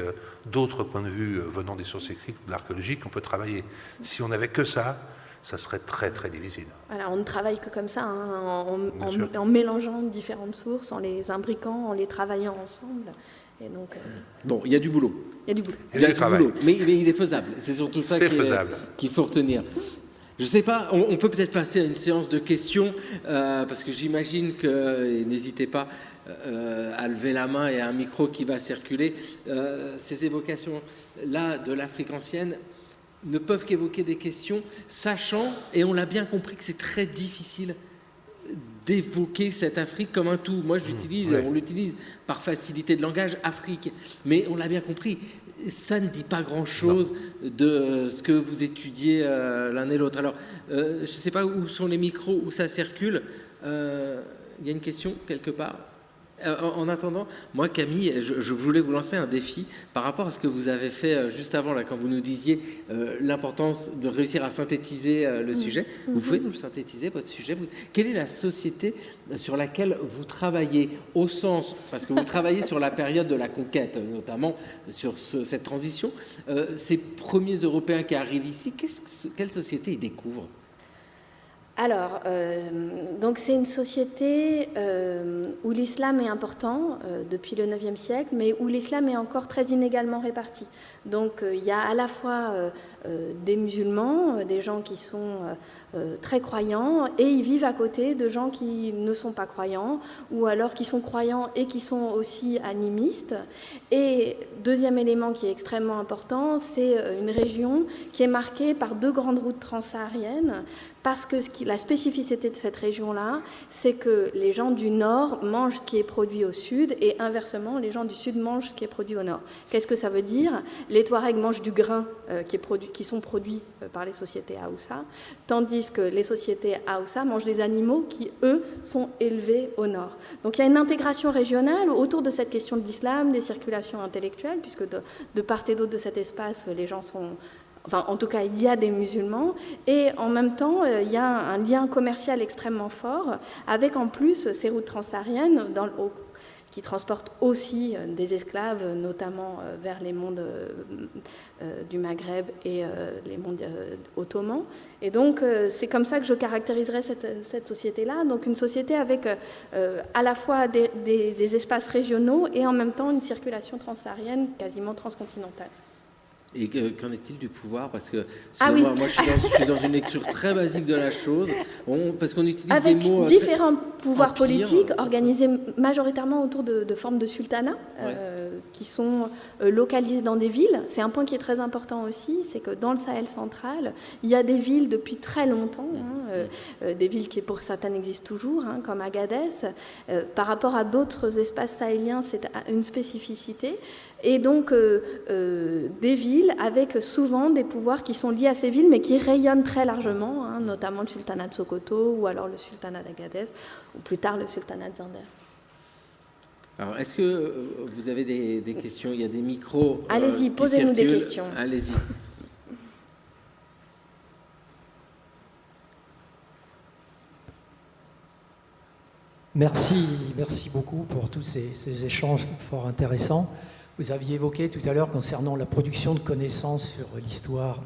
d'autres points de vue venant des sources écrites ou de l'archéologie qu'on peut travailler. Si on n'avait que ça, ça serait très très difficile. Voilà, on ne travaille que comme ça, hein, en mélangeant différentes sources, en les imbriquant, en les travaillant ensemble. Et donc, Bon, il y a du boulot. Il y a du boulot. Il y a du travail. boulot, mais il est faisable. C'est surtout ça qu'il faut retenir. Je ne sais pas, on peut peut-être passer à une séance de questions, parce que j'imagine que, et n'hésitez pas à lever la main et à un micro qui va circuler, ces évocations-là de l'Afrique ancienne ne peuvent qu'évoquer des questions, sachant, et on l'a bien compris, que c'est très difficile d'évoquer cette Afrique comme un tout. Moi, on l'utilise par facilité de langage, Afrique. Mais on l'a bien compris, ça ne dit pas grand-chose de ce que vous étudiez l'un et l'autre. Alors, je ne sais pas où sont les micros, où ça circule. Il y a une question quelque part. En attendant, moi, Camille, je voulais vous lancer un défi par rapport à ce que vous avez fait juste avant, là, quand vous nous disiez l'importance de réussir à synthétiser le sujet. Vous pouvez nous synthétiser, votre sujet? Quelle est la société sur laquelle vous travaillez, au sens, parce que vous travaillez sur la période de la conquête, notamment sur cette transition, ces premiers Européens qui arrivent ici, quelle société ils découvrent? Alors, donc c'est une société où l'islam est important depuis le IXe siècle, mais où l'islam est encore très inégalement réparti. Donc il y a à la fois des musulmans, des gens qui sont très croyants, et ils vivent à côté de gens qui ne sont pas croyants, ou alors qui sont croyants et qui sont aussi animistes. Et deuxième élément qui est extrêmement important, c'est une région qui est marquée par 2 grandes routes transsahariennes, parce que la spécificité de cette région-là, c'est que les gens du nord mangent ce qui est produit au sud, et inversement, les gens du sud mangent ce qui est produit au nord. Qu'est-ce que ça veut dire? Les Touaregs mangent du grain qui sont produits par les sociétés Haoussa, tandis que les sociétés Haoussa mangent des animaux qui, eux, sont élevés au nord. Donc il y a une intégration régionale autour de cette question de l'islam, des circulations intellectuelles, puisque de part et d'autre de cet espace, les gens sont... Enfin, en tout cas, il y a des musulmans, et en même temps, il y a un lien commercial extrêmement fort, avec en plus ces routes transsahariennes qui transportent aussi des esclaves, notamment vers les mondes du Maghreb et les mondes ottomans. Et donc, c'est comme ça que je caractériserais cette société-là. Donc, une société avec à la fois des espaces régionaux et en même temps une circulation transsaharienne quasiment transcontinentale. Et qu'en est-il du pouvoir? Parce que moi, je suis dans une lecture très basique de la chose, parce qu'on utilise avec des mots... Avec différents pouvoirs politiques organisés majoritairement autour de formes de sultanats qui sont localisés dans des villes. C'est un point qui est très important aussi, c'est que dans le Sahel central, il y a des villes depuis très longtemps, des villes qui pour certaines existent toujours, comme Agadez. Par rapport à d'autres espaces sahéliens, c'est une spécificité. Et donc des villes avec souvent des pouvoirs qui sont liés à ces villes, mais qui rayonnent très largement, notamment le sultanat de Sokoto, ou alors le sultanat d'Agadez, ou plus tard le sultanat de Zinder. Alors, est-ce que vous avez des questions? Il y a des micros. Allez-y, posez-nous des questions. Allez-y. Merci beaucoup pour tous ces échanges fort intéressants. Vous aviez évoqué tout à l'heure concernant la production de connaissances sur l'histoire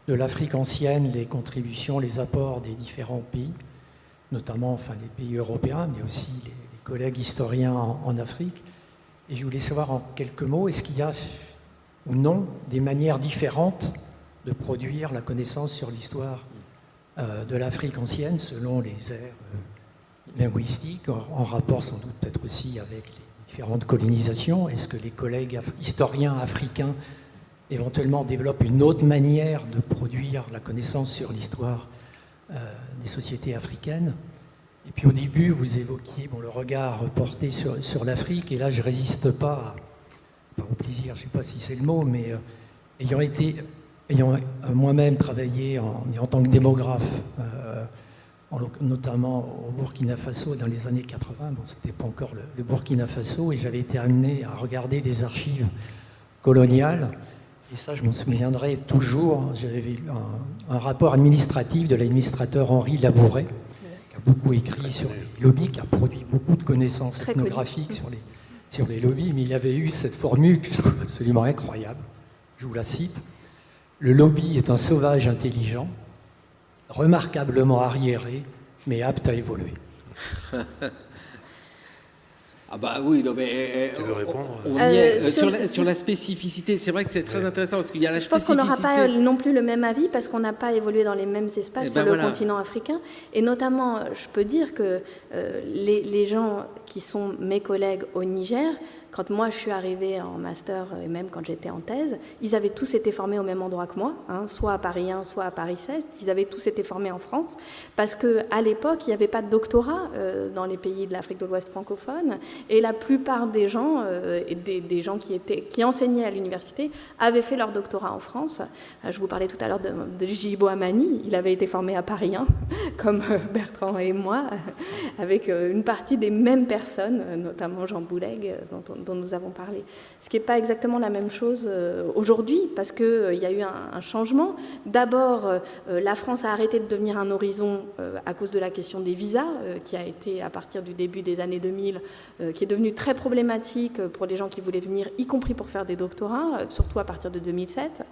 de l'Afrique ancienne, les contributions, les apports des différents pays, notamment les pays européens, mais aussi les collègues historiens en Afrique. Et je voulais savoir en quelques mots, est-ce qu'il y a ou non des manières différentes de produire la connaissance sur l'histoire de l'Afrique ancienne selon les aires linguistiques, en rapport sans doute peut-être aussi avec les différentes colonisations? Est-ce que les collègues historiens africains éventuellement développent une autre manière de produire la connaissance sur l'histoire des sociétés africaines? Et puis au début, vous évoquiez le regard porté sur l'Afrique, et là je ne résiste pas au plaisir, je ne sais pas si c'est le mot, mais ayant moi-même travaillé en tant que démographe, notamment au Burkina Faso dans les années 80. Bon, c'était pas encore le Burkina Faso, et j'avais été amené à regarder des archives coloniales. Et ça, je m'en souviendrai toujours. J'avais vu un rapport administratif de l'administrateur Henri Labouret, qui a beaucoup écrit sur les lobbies, qui a produit beaucoup de connaissances ethnographiques sur les lobbies, mais il avait eu cette formule que je trouve absolument incroyable. Je vous la cite. Le lobby est un sauvage intelligent remarquablement arriérée, mais apte à évoluer. Ah bah oui, non mais Tu veux répondre on y est. Sur la spécificité, c'est vrai que c'est très intéressant parce qu'il y a la Je pense qu'on spécificité. n'aura pas non plus le même avis parce qu'on n'a pas évolué dans les mêmes espaces sur le continent africain. Et notamment, je peux dire que les gens qui sont mes collègues au Niger, quand moi je suis arrivée en master et même quand j'étais en thèse, ils avaient tous été formés au même endroit que moi, soit à Paris 1, soit à Paris 16. Ils avaient tous été formés en France parce qu'à l'époque, il n'y avait pas de doctorat dans les pays de l'Afrique de l'Ouest francophone. Et la plupart des gens, des gens qui enseignaient à l'université, avaient fait leur doctorat en France. Je vous parlais tout à l'heure de Jibo Amani, il avait été formé à Paris 1, comme Bertrand et moi, avec une partie des mêmes personnes, notamment Jean Bouleg, dont nous avons parlé. Ce qui n'est pas exactement la même chose aujourd'hui, parce qu'il y a eu un changement. D'abord, la France a arrêté de devenir un horizon à cause de la question des visas, qui a été, à partir du début des années 2000, qui est devenu très problématique pour les gens qui voulaient venir, y compris pour faire des doctorats, surtout à partir de 2007.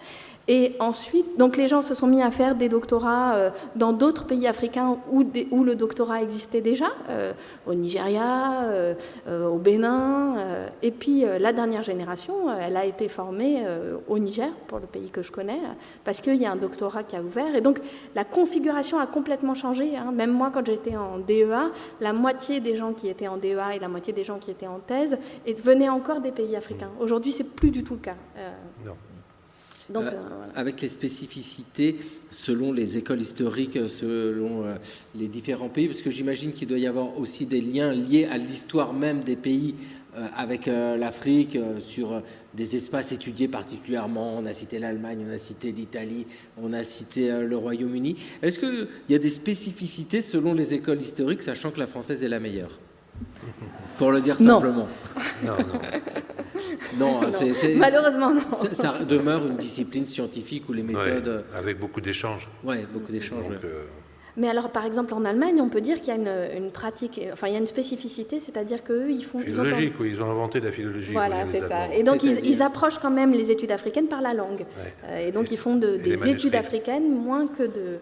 Et ensuite, donc les gens se sont mis à faire des doctorats dans d'autres pays africains où le doctorat existait déjà, au Nigeria, au Bénin. Et puis la dernière génération, elle a été formée au Niger, pour le pays que je connais, parce qu'il y a un doctorat qui a ouvert. Et donc la configuration a complètement changé. Même moi, quand j'étais en DEA, la moitié des gens qui étaient en DEA et la moitié des gens qui étaient en thèse venaient encore des pays africains. Aujourd'hui, c'est plus du tout le cas. Non. Donc, voilà. Avec les spécificités selon les écoles historiques, selon les différents pays, parce que j'imagine qu'il doit y avoir aussi des liens liés à l'histoire même des pays avec l'Afrique, sur des espaces étudiés particulièrement. On a cité l'Allemagne, on a cité l'Italie, on a cité le Royaume-Uni. Est-ce qu'il y a des spécificités selon les écoles historiques, sachant que la française est la meilleure ? Pour le dire simplement. Non. Non, malheureusement, non. Ça demeure une discipline scientifique où les méthodes... Ouais, avec beaucoup d'échanges. Oui, beaucoup d'échanges. Donc, Mais alors, par exemple, en Allemagne, on peut dire qu'il y a une pratique, enfin, il y a une spécificité, c'est-à-dire qu'eux, ils font... philologique, oui, ils ont inventé la philologie. Voilà, c'est ça. Et donc, ils approchent quand même les études africaines par la langue. Ouais. Et donc, ils font des études africaines moins que de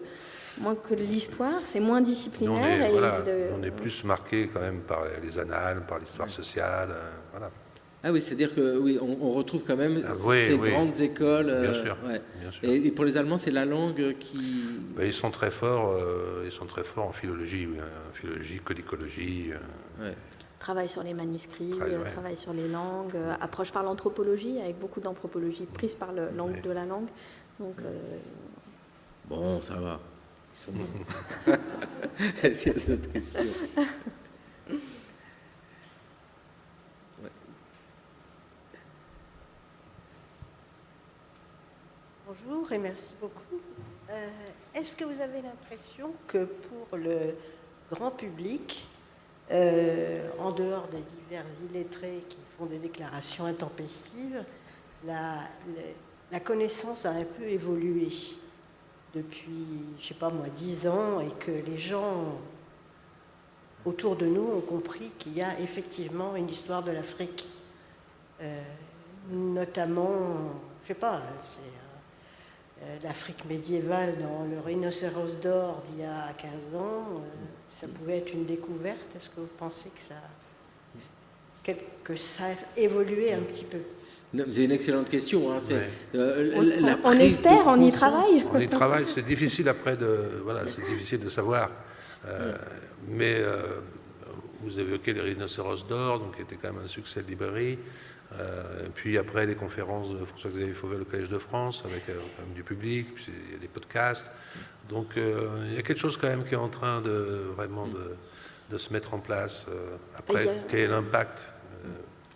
l'histoire, c'est moins disciplinaire. On est plus marqué quand même par les annales, par l'histoire sociale, voilà. Ah oui, c'est-à-dire que oui, on retrouve quand même ces grandes écoles. Bien sûr. Bien sûr. Et pour les Allemands, c'est la langue qui. Ils sont très forts. Ils sont très forts en philologie, en philologie, codicologie. Travail sur les manuscrits, travail sur les langues, approche par l'anthropologie, avec beaucoup d'anthropologie prise par l'angle de la langue. Donc. Bon, ça va. Ils sont bons. Est-ce qu'il y a d'autres questions? Bonjour et merci beaucoup. Est-ce que vous avez l'impression que pour le grand public, en dehors des divers illettrés qui font des déclarations intempestives, la connaissance a un peu évolué depuis, je ne sais pas moi, 10 ans, et que les gens autour de nous ont compris qu'il y a effectivement une histoire de l'Afrique, notamment, je ne sais pas, c'est l'Afrique médiévale dans le rhinocéros d'or d'il y a 15 ans, ça pouvait être une découverte. Est-ce que vous pensez que ça a évolué un petit peu? C'est une excellente question. Hein. On espère, on y travaille. On y travaille, c'est difficile après c'est difficile de savoir. Mais vous évoquez les rhinocéros d'or, donc qui était quand même un succès de librairie. Puis après les conférences de François-Xavier Fauvel au Collège de France, avec quand même du public, puis il y a des podcasts. Donc il y a quelque chose quand même qui est en train de se mettre en place. Après, quel est l'impact?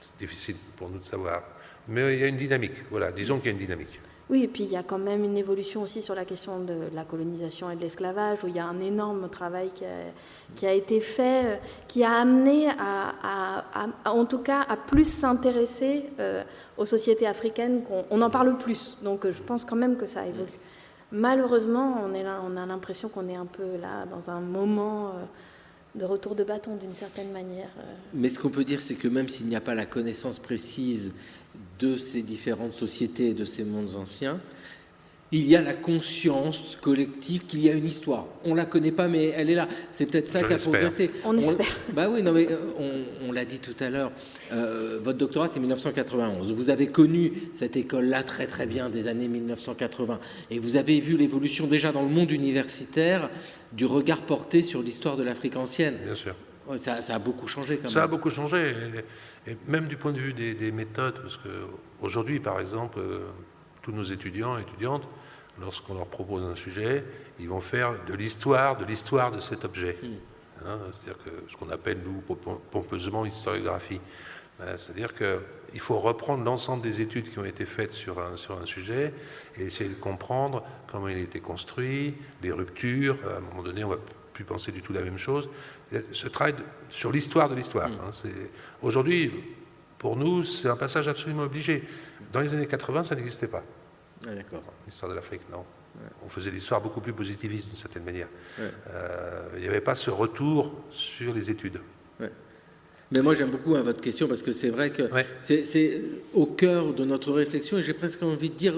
C'est difficile pour nous de savoir. Mais il y a une dynamique, voilà, disons qu'il y a une dynamique. Oui, et puis il y a quand même une évolution aussi sur la question de la colonisation et de l'esclavage, où il y a un énorme travail qui a été fait, qui a amené en tout cas, à plus s'intéresser aux sociétés africaines, on en parle plus. Donc je pense quand même que ça évolue. Malheureusement, on a l'impression qu'on est un peu là, dans un moment de retour de bâton, d'une certaine manière. Mais ce qu'on peut dire, c'est que même s'il n'y a pas la connaissance précise de ces différentes sociétés et de ces mondes anciens, il y a la conscience collective qu'il y a une histoire. On ne la connaît pas, mais elle est là. C'est peut-être ça qui a progressé. On espère. Bah oui, non, mais on l'a dit tout à l'heure. Votre doctorat, c'est 1991. Vous avez connu cette école-là très très bien des années 1980. Et vous avez vu l'évolution déjà dans le monde universitaire du regard porté sur l'histoire de l'Afrique ancienne. Bien sûr. Ça a beaucoup changé quand même. Ça a beaucoup changé, et même du point de vue des méthodes, parce qu'aujourd'hui, par exemple, tous nos étudiants et étudiantes, lorsqu'on leur propose un sujet, ils vont faire de l'histoire de cet objet. C'est-à-dire que ce qu'on appelle, nous, pompeusement, historiographie. C'est-à-dire qu'il faut reprendre l'ensemble des études qui ont été faites sur un sujet et essayer de comprendre comment il a été construit, les ruptures. À un moment donné, on ne va plus penser du tout la même chose. Ce travail sur l'histoire de l'histoire. Aujourd'hui, pour nous, c'est un passage absolument obligé. Dans les années 80, ça n'existait pas. Ah, d'accord. L'histoire de l'Afrique, non. On faisait l'histoire beaucoup plus positiviste d'une certaine manière. Ouais. Il n'y avait pas ce retour sur les études. Ouais. Mais moi j'aime beaucoup votre question parce que c'est vrai que ouais. c'est au cœur de notre réflexion et j'ai presque envie de dire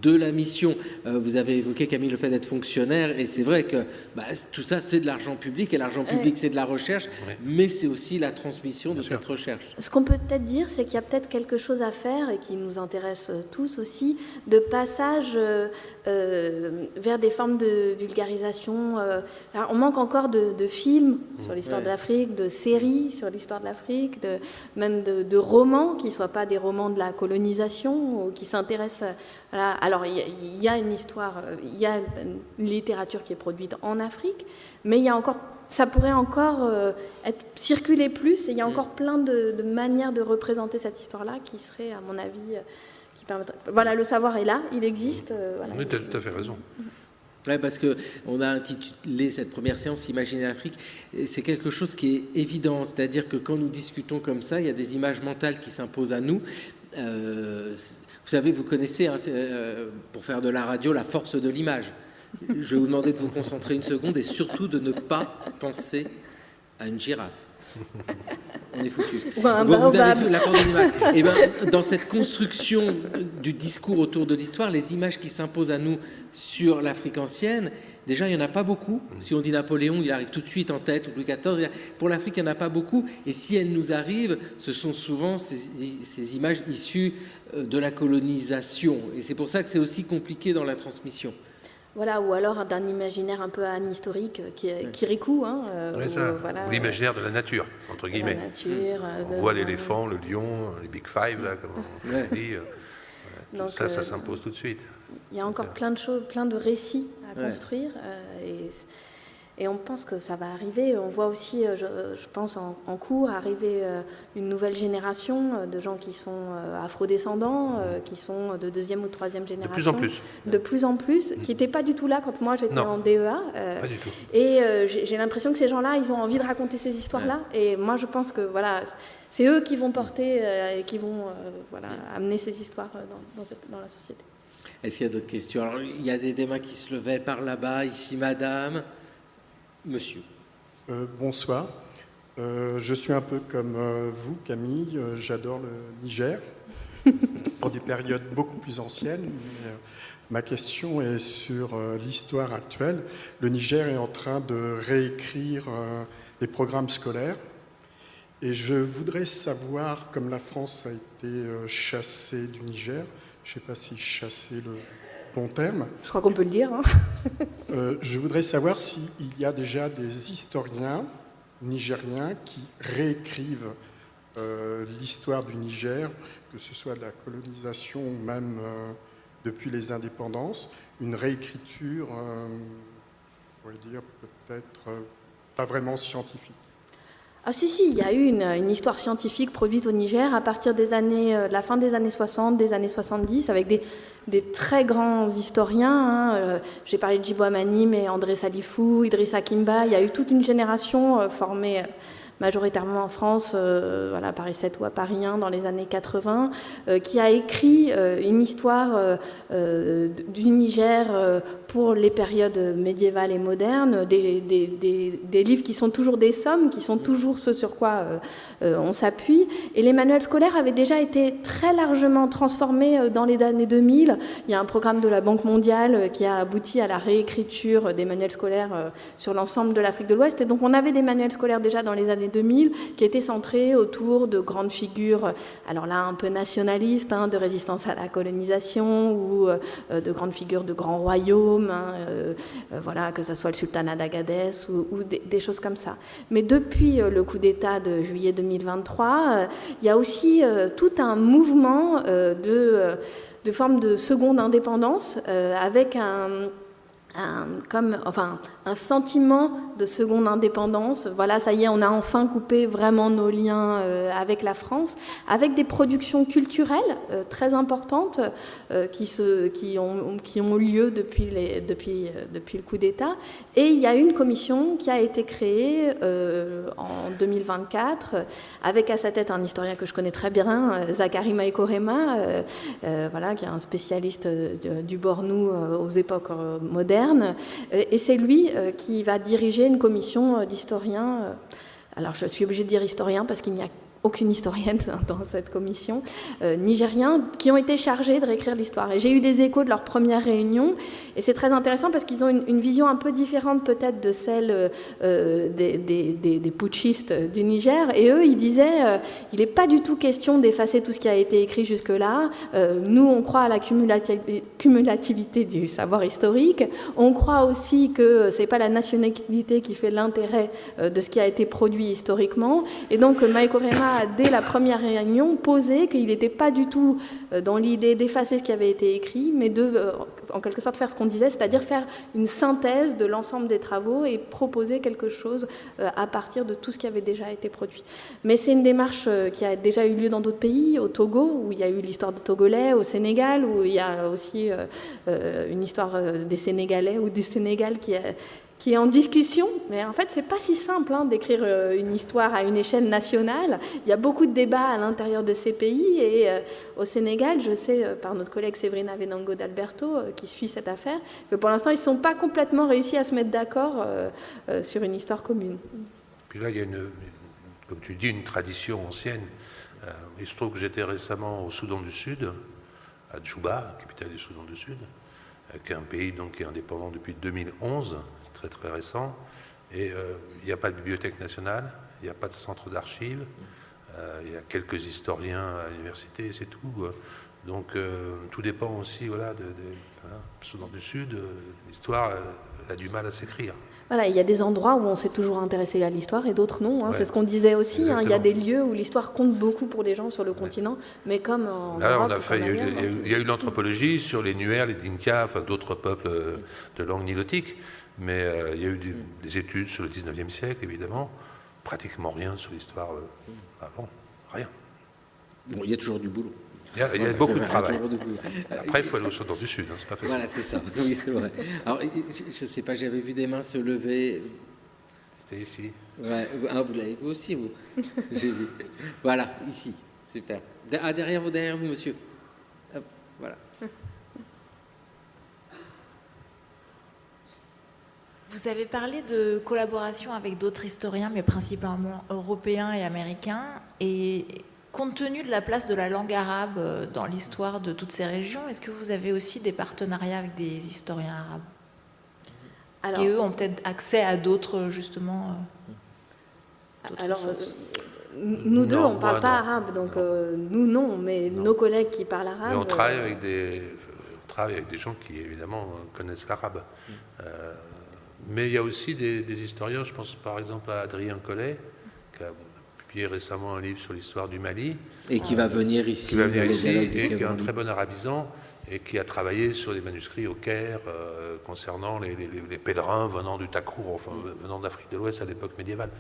de la mission. Vous avez évoqué, Camille, le fait d'être fonctionnaire et c'est vrai que tout ça c'est de l'argent public et l'argent public c'est de la recherche, mais c'est aussi la transmission de cette recherche. Ce qu'on peut peut-être dire, c'est qu'il y a peut-être quelque chose à faire et qui nous intéresse tous aussi, de passage vers des formes de vulgarisation. On manque encore de films sur l'histoire de l'Afrique, de séries sur l'histoire de l'Afrique, même de romans qui ne soient pas des romans de la colonisation ou qui s'intéressent à alors il y a une histoire, il y a une littérature qui est produite en Afrique, mais il y a encore, ça pourrait encore circuler plus et il y a encore plein de manières de représenter cette histoire-là qui seraient, à mon avis, qui permettraient... Voilà, le savoir est là, il existe. Voilà. Oui, tu as tout à fait raison. Oui, parce qu'on a intitulé cette première séance « Imaginer l'Afrique ». C'est quelque chose qui est évident, c'est-à-dire que quand nous discutons comme ça, il y a des images mentales qui s'imposent à nous. Vous savez, vous connaissez, pour faire de la radio, la force de l'image. Je vais vous demander de vous concentrer une seconde et surtout de ne pas penser à une girafe. On est foutu. Vous avez vu la force de l'image. Et dans cette construction du discours autour de l'histoire, les images qui s'imposent à nous sur l'Afrique ancienne, déjà, il n'y en a pas beaucoup. Si on dit Napoléon, il arrive tout de suite en tête, ou Louis XIV. Pour l'Afrique, il n'y en a pas beaucoup. Et si elles nous arrivent, ce sont souvent ces images issues de la colonisation. Et c'est pour ça que c'est aussi compliqué dans la transmission. Voilà, ou alors d'un imaginaire un peu anhistorique, Kirikou. Ou l'imaginaire de la nature, entre guillemets. La nature, on voit l'éléphant, le lion, les Big Five, là, comme on dit. Donc, ça s'impose tout de suite. Il y a encore plein de choses, plein de récits à construire. Et on pense que ça va arriver. On voit aussi, je pense, en cours, arriver une nouvelle génération de gens qui sont afrodescendants, qui sont de deuxième ou troisième génération. De plus en plus. De plus en plus, qui n'étaient pas du tout là quand moi j'étais en DEA. Pas du tout. Et j'ai l'impression que ces gens-là, ils ont envie de raconter ces histoires-là. Et moi, je pense que voilà, c'est eux qui vont porter et qui vont amener ces histoires dans la société. Est-ce qu'il y a d'autres questions? Alors, il y a des mains qui se levaient par là-bas. Ici, madame. Monsieur. Bonsoir. Je suis un peu comme vous, Camille. J'adore le Niger, pour des périodes beaucoup plus anciennes. Mais, ma question est sur l'histoire actuelle. Le Niger est en train de réécrire les programmes scolaires. Et je voudrais savoir, comme la France a été chassée du Niger, je ne sais pas si chasser le bon terme. Je crois qu'on peut le dire. Je voudrais savoir s'il y a déjà des historiens nigériens qui réécrivent l'histoire du Niger, que ce soit de la colonisation ou même depuis les indépendances, une réécriture, je pourrais dire peut-être pas vraiment scientifique. Ah si, il y a eu une histoire scientifique produite au Niger à partir de la fin des années 60, des années 70, avec des très grands historiens. J'ai parlé de Djibo Amani, mais André Salifou, Idrissa Kimba. Il y a eu toute une génération formée majoritairement en France, voilà, Paris 7 ou à Paris 1 dans les années 80, qui a écrit une histoire du Niger pour les périodes médiévales et modernes, des livres qui sont toujours des sommes, qui sont toujours ce sur quoi on s'appuie. Et les manuels scolaires avaient déjà été très largement transformés dans les années 2000. Il y a un programme de la Banque mondiale qui a abouti à la réécriture des manuels scolaires sur l'ensemble de l'Afrique de l'Ouest. Et donc on avait des manuels scolaires déjà dans les années 2000 qui étaient centrés autour de grandes figures, alors là un peu nationalistes, de résistance à la colonisation ou de grandes figures de grands royaumes, voilà, que ce soit le sultanat d'Agadez ou des choses comme ça. Mais depuis le coup d'État de juillet 2023, il y a aussi tout un mouvement de forme de seconde indépendance avec un sentiment de seconde indépendance. Voilà, ça y est, on a enfin coupé vraiment nos liens avec la France, avec des productions culturelles très importantes qui ont lieu depuis le coup d'État. Et il y a une commission qui a été créée en 2024, avec à sa tête un historien que je connais très bien, Zachary Maekorema, voilà, qui est un spécialiste du Bornou aux époques modernes. Et c'est lui qui va diriger une commission d'historiens. Alors je suis obligée de dire historiens parce qu'il n'y a aucune historienne dans cette commission, nigériens, qui ont été chargés de réécrire l'histoire. Et j'ai eu des échos de leur première réunion, et c'est très intéressant parce qu'ils ont une vision un peu différente peut-être de celle des putschistes du Niger. Et eux, ils disaient, il n'est pas du tout question d'effacer tout ce qui a été écrit jusque-là. Nous, on croit à la cumulativité du savoir historique. On croit aussi que ce n'est pas la nationalité qui fait l'intérêt de ce qui a été produit historiquement. Et donc, Maekorema dès la première réunion, posé qu'il n'était pas du tout dans l'idée d'effacer ce qui avait été écrit, mais en quelque sorte faire ce qu'on disait, c'est-à-dire faire une synthèse de l'ensemble des travaux et proposer quelque chose à partir de tout ce qui avait déjà été produit. Mais c'est une démarche qui a déjà eu lieu dans d'autres pays, au Togo, où il y a eu l'histoire des Togolais, au Sénégal, où il y a aussi une histoire des Sénégalais ou du Sénégal qui est en discussion, mais en fait, c'est pas si simple d'écrire une histoire à une échelle nationale. Il y a beaucoup de débats à l'intérieur de ces pays, et au Sénégal, je sais par notre collègue Séverina Venango d'Alberto, qui suit cette affaire, que pour l'instant, ils ne sont pas complètement réussis à se mettre d'accord sur une histoire commune. Puis là, il y a comme tu dis, une tradition ancienne. Il se trouve que j'étais récemment au Soudan du Sud, à Djouba, capitale du Soudan du Sud, qui est un pays donc, qui est indépendant depuis 2011, très très récent, et il n'y a pas de bibliothèque nationale, il n'y a pas de centre d'archives, il y a quelques historiens à l'université, c'est tout. Donc tout dépend aussi, voilà, Soudan du Sud, l'histoire a du mal à s'écrire. Voilà, il y a des endroits où on s'est toujours intéressé à l'histoire et d'autres non. Ouais, c'est ce qu'on disait aussi. Il y a des lieux où l'histoire compte beaucoup pour les gens sur le continent, mais comme en là, Europe, il y a eu l'anthropologie sur les Nuer, les Dinka, enfin d'autres peuples de langue nilotique, mais il y a eu des études sur le 19e siècle, évidemment. Pratiquement rien sur l'histoire avant. Rien. Bon, il y a toujours du boulot. Il y a beaucoup de travail. Après, il faut aller au Soudan du Sud, c'est pas facile. Voilà, c'est ça. Oui, c'est vrai. Alors, je ne sais pas, j'avais vu des mains se lever. C'était ici. Ouais. Ah, vous l'avez vu aussi, vous. J'ai vu. Voilà, ici. Super. Ah, derrière vous, monsieur. Hop, voilà. Vous avez parlé de collaboration avec d'autres historiens, mais principalement européens et américains. Et compte tenu de la place de la langue arabe dans l'histoire de toutes ces régions, est-ce que vous avez aussi des partenariats avec des historiens arabes ? Alors, et eux ont peut-être accès à d'autres, justement, sources. Nous deux, on ne parle pas arabe, donc nous, non, mais nos collègues qui parlent arabe... Mais on travaille avec des gens qui, évidemment, connaissent l'arabe. Mais il y a aussi des historiens, je pense par exemple à Adrien Collet, qui a publié récemment un livre sur l'histoire du Mali. Et qui va venir ici. Qui va venir ici, et qui est un très bon arabisant, et qui a travaillé sur des manuscrits au Caire concernant les pèlerins venant du Takour, enfin venant d'Afrique de l'Ouest à l'époque médiévale.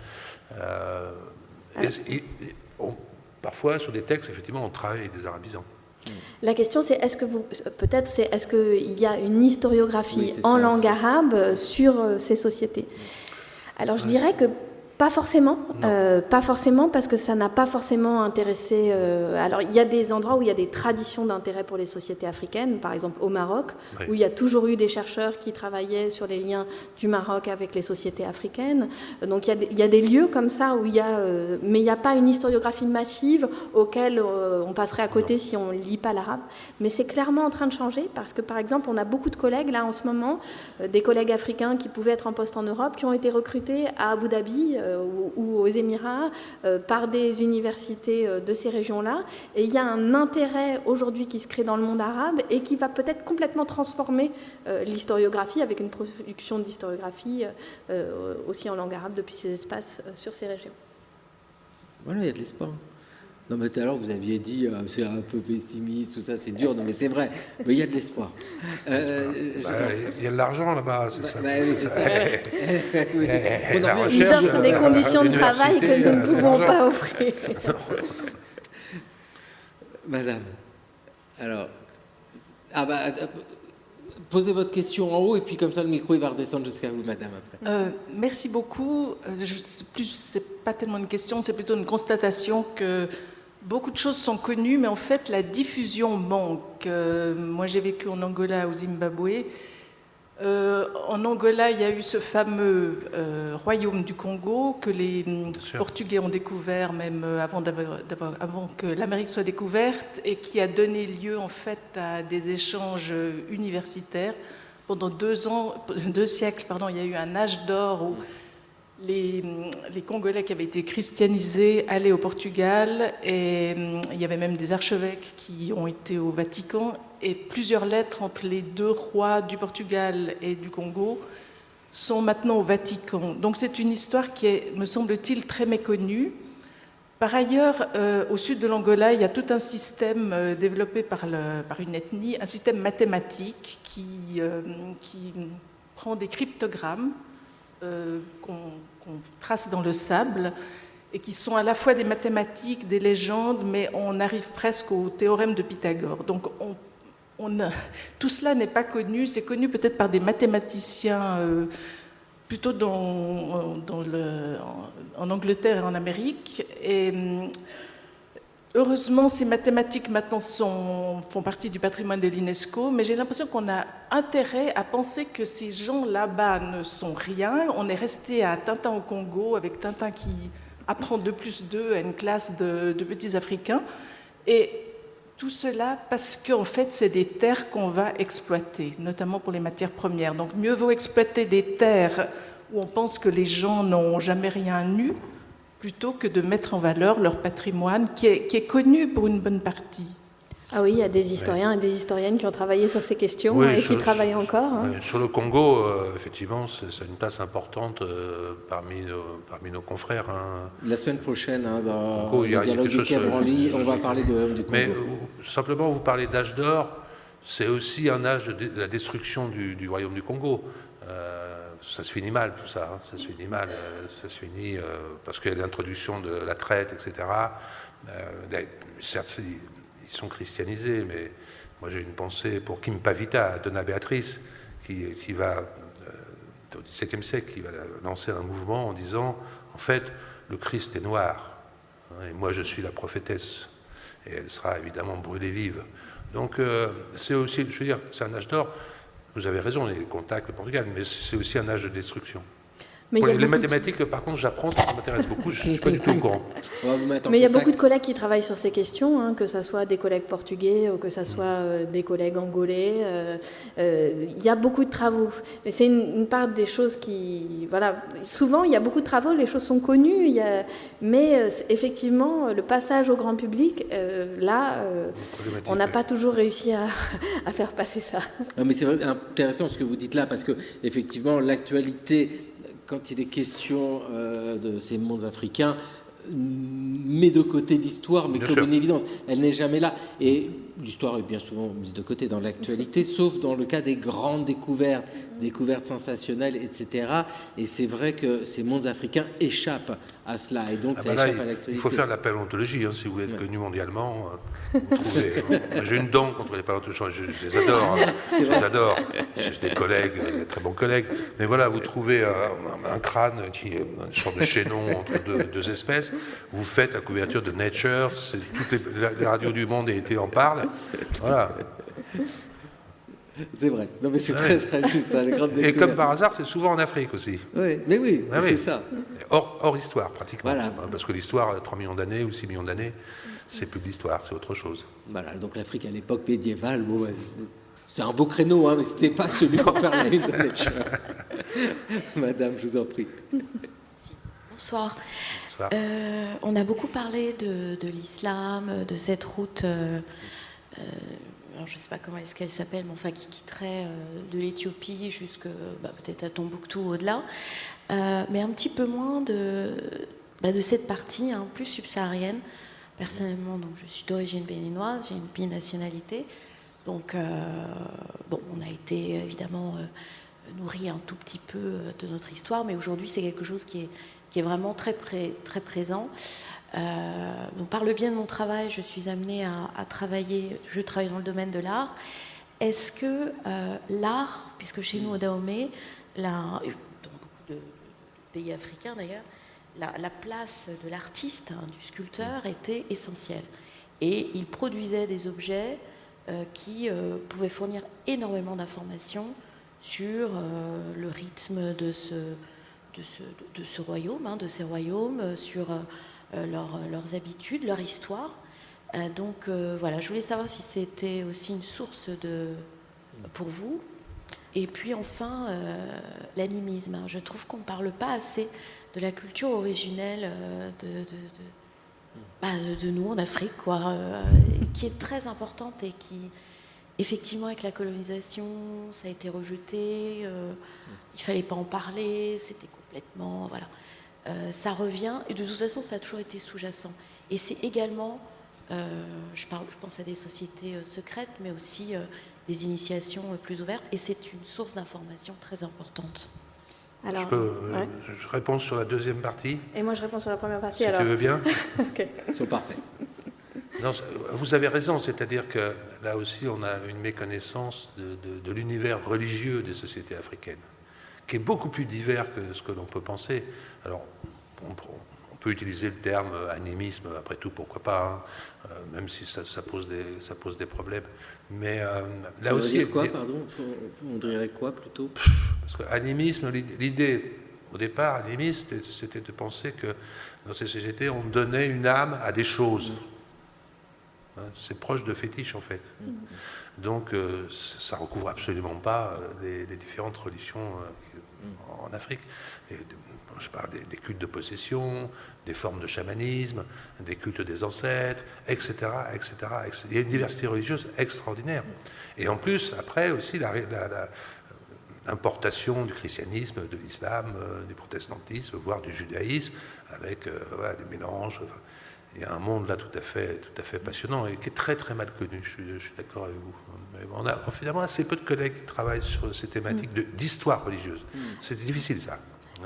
Parfois, sur des textes, effectivement, on travaille avec des arabisans. La question, c'est est-ce qu'il y a une historiographie en langue arabe sur ces sociétés ? Alors, je dirais que Pas forcément, parce que ça n'a pas forcément intéressé... alors, il y a des endroits où il y a des traditions d'intérêt pour les sociétés africaines, par exemple au Maroc, Oui. où il y a toujours eu des chercheurs qui travaillaient sur les liens du Maroc avec les sociétés africaines. Donc, il y a des lieux comme ça où il y a... mais il n'y a pas une historiographie massive auquel on passerait à côté si on ne lit pas l'arabe. Mais c'est clairement en train de changer, parce que, par exemple, on a beaucoup de collègues, là, en ce moment, des collègues africains qui pouvaient être en poste en Europe, qui ont été recrutés à Abu Dhabi, ou aux Émirats par des universités de ces régions-là. Et il y a un intérêt aujourd'hui qui se crée dans le monde arabe et qui va peut-être complètement transformer l'historiographie avec une production d'historiographie aussi en langue arabe depuis ces espaces sur ces régions. Voilà, il y a de l'espoir. Non, mais tout à l'heure, vous aviez dit, c'est un peu pessimiste, tout ça, c'est dur. Non, mais c'est vrai, mais il y a de l'espoir. Il y a de l'argent là-bas, c'est ça. Oui, c'est ça. Oui. Ils offrent des conditions de travail que nous ne pouvons pas offrir. Madame, alors, posez votre question en haut et puis comme ça le micro il va redescendre jusqu'à vous, madame, après. Merci beaucoup. C'est pas tellement une question, c'est plutôt une constatation que beaucoup de choses sont connues, mais en fait la diffusion manque. Moi j'ai vécu en Angola, au Zimbabwe. En Angola, il y a eu ce fameux royaume du Congo que les Portugais ont découvert même avant que l'Amérique soit découverte, et qui a donné lieu en fait à des échanges universitaires. Pendant 2 siècles, il y a eu un âge d'or où les Congolais qui avaient été christianisés allaient au Portugal, et il y avait même des archevêques qui ont été au Vatican, et plusieurs lettres entre les 2 rois du Portugal et du Congo sont maintenant au Vatican. Donc c'est une histoire qui est, me semble-t-il, très méconnue. Par ailleurs, au sud de l'Angola, il y a tout un système développé par une ethnie, un système mathématique qui prend des cryptogrammes qu'on trace dans le sable, et qui sont à la fois des mathématiques, des légendes, mais on arrive presque au théorème de Pythagore. Donc tout cela n'est pas connu, c'est connu peut-être par des mathématiciens plutôt en Angleterre et en Amérique. Et heureusement, ces mathématiques maintenant font partie du patrimoine de l'UNESCO, mais j'ai l'impression qu'on a intérêt à penser que ces gens là-bas ne sont rien. On est resté à Tintin au Congo, avec Tintin qui apprend 2+2 à une classe de petits Africains. Et tout cela parce qu'en fait, c'est des terres qu'on va exploiter, notamment pour les matières premières. Donc mieux vaut exploiter des terres où on pense que les gens n'ont jamais rien eu, plutôt que de mettre en valeur leur patrimoine, qui est connu pour une bonne partie. Ah oui, il y a des historiens et des historiennes qui ont travaillé sur ces questions, et qui travaillent encore. Sur le Congo, effectivement, c'est une place importante parmi nos confrères. La semaine prochaine, dans le dialogue du Quai Branly, on va parler du Congo. Mais simplement, vous parlez d'âge d'or, c'est aussi un âge de la destruction du royaume du Congo. Ça se finit mal, tout ça. Ça se finit mal. Ça se finit parce qu'il y a l'introduction de la traite, etc. Certes, ils sont christianisés, mais moi j'ai une pensée pour Kim Pavita, Donna Béatrice, qui va, au XVIIe siècle, qui va lancer un mouvement en disant, en fait, le Christ est noir, et moi je suis la prophétesse, et elle sera évidemment brûlée vive. Donc c'est aussi, je veux dire, c'est un âge d'or. Vous avez raison, les contacts, le Portugal, mais c'est aussi un âge de destruction. Mais les mathématiques, par contre, j'apprends, ça m'intéresse beaucoup, je ne suis pas du tout au courant. Mais il y a beaucoup de collègues qui travaillent sur ces questions, que ce soit des collègues portugais ou que ce soit des collègues angolais. Il y a beaucoup de travaux. Mais c'est une part des choses qui... Voilà. Souvent, il y a beaucoup de travaux, les choses sont connues, mais effectivement, le passage au grand public, on n'a pas toujours réussi à faire passer ça. Non, mais c'est intéressant ce que vous dites là, parce que effectivement, l'actualité... Quand il est question de ces mondes africains, met de côté l'histoire, mais comme une évidence. Elle n'est jamais là. Et l'histoire est bien souvent mise de côté dans l'actualité, sauf dans le cas des grandes découvertes sensationnelles, etc. Et c'est vrai que ces mondes africains échappent à cela, et donc ça échappe à l'actualité. Il faut faire de la paléontologie, hein, si vous voulez être connu mondialement. Vous trouvez, j'ai une dent contre les paléontologistes, je les adore, hein, je les adore. J'ai des collègues, des très bons collègues. Mais voilà, vous trouvez un crâne qui est une sorte de chaînon entre deux espèces. Vous faites la couverture de Nature, toutes les radios du monde en parlent. Voilà. C'est vrai. Non, mais c'est très juste. Hein, les grandes découvertes. Et comme par hasard, c'est souvent en Afrique aussi. Oui, mais oui, c'est ça. Hors histoire, pratiquement. Voilà. Parce que l'histoire, 3 millions d'années ou 6 millions d'années, c'est plus de l'histoire, c'est autre chose. Voilà, donc l'Afrique à l'époque médiévale, bon, c'est un beau créneau, hein, mais ce n'était pas celui pour faire la une de Nature. Madame, je vous en prie. Bonsoir. On a beaucoup parlé de l'islam, de cette route, alors je ne sais pas comment est-ce qu'elle s'appelle, mais enfin qui quitterait de l'Éthiopie jusque peut-être à Tombouctou au-delà, mais un petit peu moins de cette partie plus subsaharienne. Personnellement, donc, je suis d'origine béninoise, j'ai une binationalité, donc on a été évidemment nourri un tout petit peu de notre histoire, mais aujourd'hui c'est quelque chose qui est vraiment très présent. Donc par le biais de mon travail, je suis amenée à travailler, je travaille dans le domaine de l'art. Est-ce que l'art, puisque chez nous au Dahomey, dans beaucoup de pays africains d'ailleurs, la place de l'artiste, du sculpteur, était essentielle. Et il produisait des objets qui pouvaient fournir énormément d'informations sur le rythme de ce royaume, de ces royaumes, sur leurs habitudes, leur histoire. Donc voilà, je voulais savoir si c'était aussi une source pour vous. Et puis enfin, l'animisme. Je trouve qu'on ne parle pas assez de la culture originelle de nous en Afrique, qui est très importante et qui, effectivement, avec la colonisation, ça a été rejeté. Il ne fallait pas en parler, c'était complètement... Voilà. Ça revient, et de toute façon, ça a toujours été sous-jacent. Et c'est également, je pense à des sociétés secrètes, mais aussi des initiations plus ouvertes, et c'est une source d'information très importante. Alors, je réponds sur la deuxième partie. Et moi, je réponds sur la première partie. Si tu veux bien. Okay. Ils sont parfaits. Non, vous avez raison, c'est-à-dire que là aussi, on a une méconnaissance de l'univers religieux des sociétés africaines, qui est beaucoup plus divers que ce que l'on peut penser. Alors, on peut utiliser le terme animisme, après tout, pourquoi pas, hein, même si ça pose des problèmes. Mais là aussi... Dire quoi, pardon ? On dirait quoi, plutôt ? Parce que animisme, l'idée, au départ, animiste, c'était de penser que dans ces sociétés, on donnait une âme à des choses. C'est proche de fétiche, en fait. Donc, ça ne recouvre absolument pas les différentes religions en Afrique. Je parle des cultes de possession, des formes de chamanisme, des cultes des ancêtres, etc., etc. Il y a une diversité religieuse extraordinaire. Et en plus, après aussi, l'importation du christianisme, de l'islam, du protestantisme, voire du judaïsme, avec des mélanges. Il y a un monde là tout à fait passionnant et qui est très très mal connu, je suis d'accord avec vous. Mais on a finalement assez peu de collègues qui travaillent sur ces thématiques d'histoire religieuse. C'est difficile ça.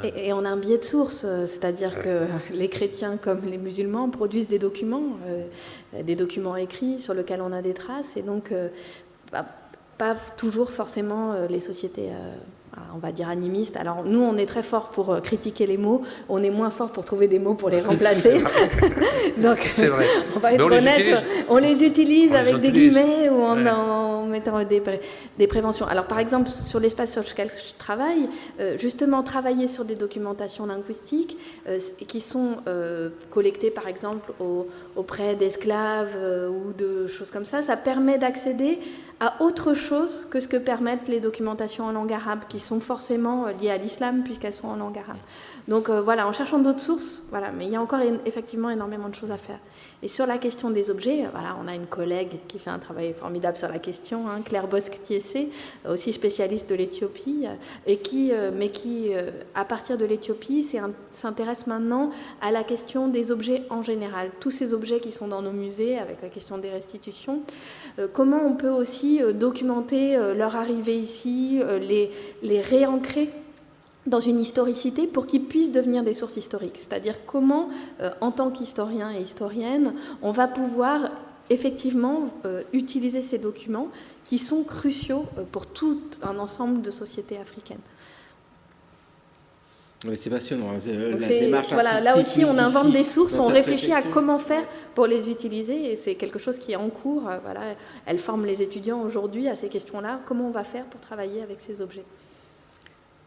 Et on a un biais de source, c'est-à-dire que les chrétiens comme les musulmans produisent des documents écrits sur lesquels on a des traces, et donc pas toujours forcément les sociétés, on va dire animistes. Alors nous, on est très fort pour critiquer les mots, on est moins fort pour trouver des mots pour les remplacer. Donc, c'est vrai. On va être honnête, on les utilise avec des guillemets ou en mettant des préventions. Alors par exemple, sur l'espace sur lequel je travaille, justement travailler sur des documentations linguistiques qui sont collectées par exemple auprès d'esclaves ou de choses comme ça, ça permet d'accéder à autre chose que ce que permettent les documentations en langue arabe, qui sont forcément liées à l'islam puisqu'elles sont en langue arabe. Donc voilà, en cherchant d'autres sources, voilà, mais il y a encore effectivement énormément de choses à faire. Et sur la question des objets, voilà, on a une collègue qui fait un travail formidable sur la question, question, hein, Claire Bosc-Tiessé, aussi spécialiste de l'Éthiopie, et qui, à partir de l'Éthiopie, s'intéresse maintenant à la question des objets en général. Tous ces objets qui sont dans nos musées, avec la question des restitutions, comment on peut aussi documenter leur arrivée ici, les réancrer dans une historicité pour qu'ils puissent devenir des sources historiques. C'est-à-dire comment, en tant qu'historien et historienne, on va pouvoir effectivement utiliser ces documents qui sont cruciaux pour tout un ensemble de sociétés africaines. Oui, c'est passionnant, la Donc démarche artistique. là aussi, on invente ici, des sources, dans on cette réfléchit à réflexion. comment faire pour les utiliser, et c'est quelque chose qui est en cours. Voilà. Elle forme les étudiants aujourd'hui à ces questions-là. Comment on va faire pour travailler avec ces objets ?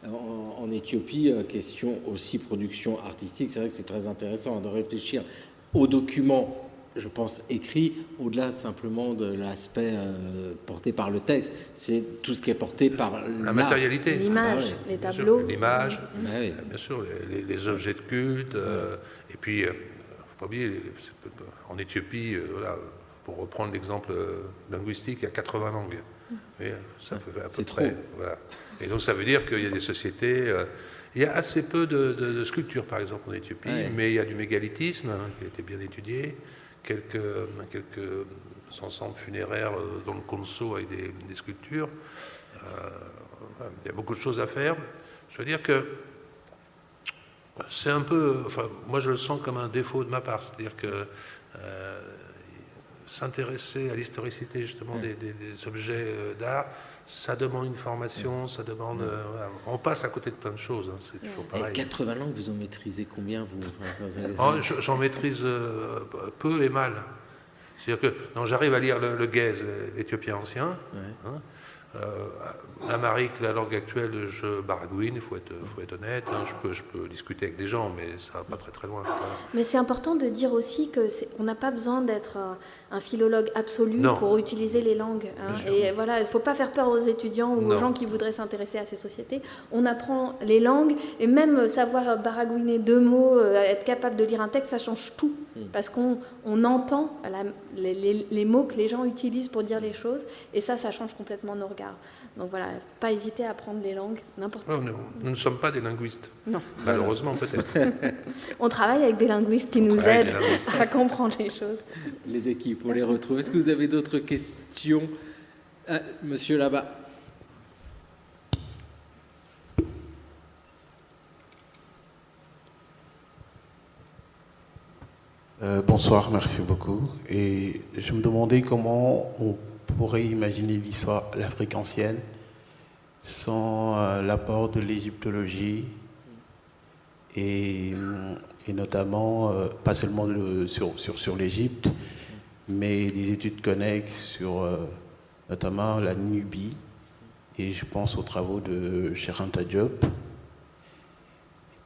En Éthiopie, question aussi production artistique, c'est vrai que c'est très intéressant de réfléchir aux documents, je pense, écrits, au-delà simplement de l'aspect porté par le texte. C'est tout ce qui est porté par la matérialité. L'image, les tableaux. L'image, oui. bien sûr, les objets de culte. Et puis, il ne faut pas oublier, en Éthiopie, voilà, pour reprendre l'exemple linguistique, il y a 80 langues. Et ça fait à peu près. Trop. Voilà. Et donc ça veut dire qu'il y a des sociétés. Il y a assez peu de sculptures, par exemple, en Éthiopie, mais il y a du mégalithisme qui a été bien étudié, quelques ensembles funéraires dans le Konso avec des sculptures. Il y a beaucoup de choses à faire. Je veux dire que c'est un peu. Enfin, moi, je le sens comme un défaut de ma part, c'est-à-dire que. S'intéresser à l'historicité justement des objets d'art, ça demande une formation, ça demande... on passe à côté de plein de choses, hein, c'est toujours pareil. Et 80 langues, vous en maîtrisez combien vous J'en maîtrise peu et mal. C'est-à-dire que j'arrive à lire le guèze, l'éthiopien ancien. Hein, l'amharique, la langue actuelle, je baragouine, il faut être honnête. Hein, je peux discuter avec des gens, mais ça va pas très très loin. Mais c'est important de dire aussi qu'on n'a pas besoin d'être un philologue absolu pour utiliser les langues. Hein. Et voilà, il ne faut pas faire peur aux étudiants ou aux gens qui voudraient s'intéresser à ces sociétés. On apprend les langues, et même savoir baragouiner 2 mots, être capable de lire un texte, ça change tout. Parce qu'on entend les mots que les gens utilisent pour dire les choses, et ça change complètement nos regards. Donc voilà, pas hésiter à apprendre les langues, n'importe quoi. Nous ne sommes pas des linguistes. Non. Malheureusement, peut-être. On travaille avec des linguistes qui nous aident à comprendre les choses. Les équipes, on les retrouve. Est-ce que vous avez d'autres questions? Monsieur là-bas. Bonsoir, merci beaucoup. Et je me demandais comment on pourrait imaginer l'histoire, l'Afrique ancienne, sans l'apport de l'égyptologie et notamment, pas seulement sur l'Égypte, mais des études connexes sur notamment la Nubie, et je pense aux travaux de Cheikh Anta Diop.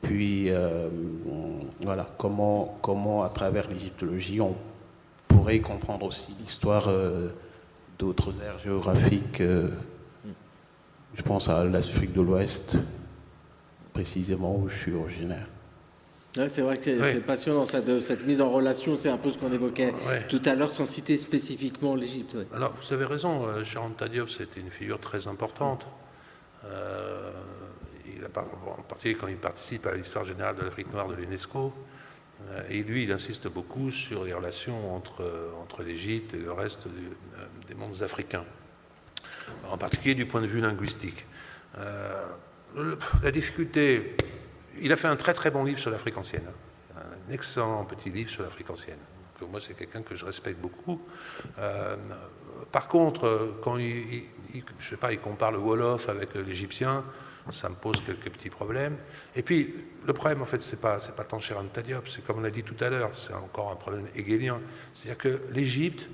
Puis, voilà, comment à travers l'égyptologie, on pourrait comprendre aussi l'histoire d'autres aires géographiques. Je pense à l'Afrique de l'Ouest, précisément où je suis originaire. Ouais, c'est vrai que c'est passionnant, cette mise en relation, c'est un peu ce qu'on évoquait tout à l'heure, sans citer spécifiquement l'Égypte. Ouais. Alors, vous avez raison, Cheikh Anta Diop, c'était une figure très importante. En particulier quand il participe à l'histoire générale de l'Afrique noire de l'UNESCO. Et lui, il insiste beaucoup sur les relations entre l'Égypte et le reste des mondes africains, en particulier du point de vue linguistique. La difficulté... Il a fait un très très bon livre sur l'Afrique ancienne, un excellent petit livre sur l'Afrique ancienne. Donc, moi, c'est quelqu'un que je respecte beaucoup. Par contre, quand je sais pas, il compare le Wolof avec l'égyptien, ça me pose quelques petits problèmes. Et puis, le problème, en fait, c'est pas tant Cheikh Anta Diop, c'est comme on l'a dit tout à l'heure, c'est encore un problème hégélien. C'est-à-dire que l'Égypte,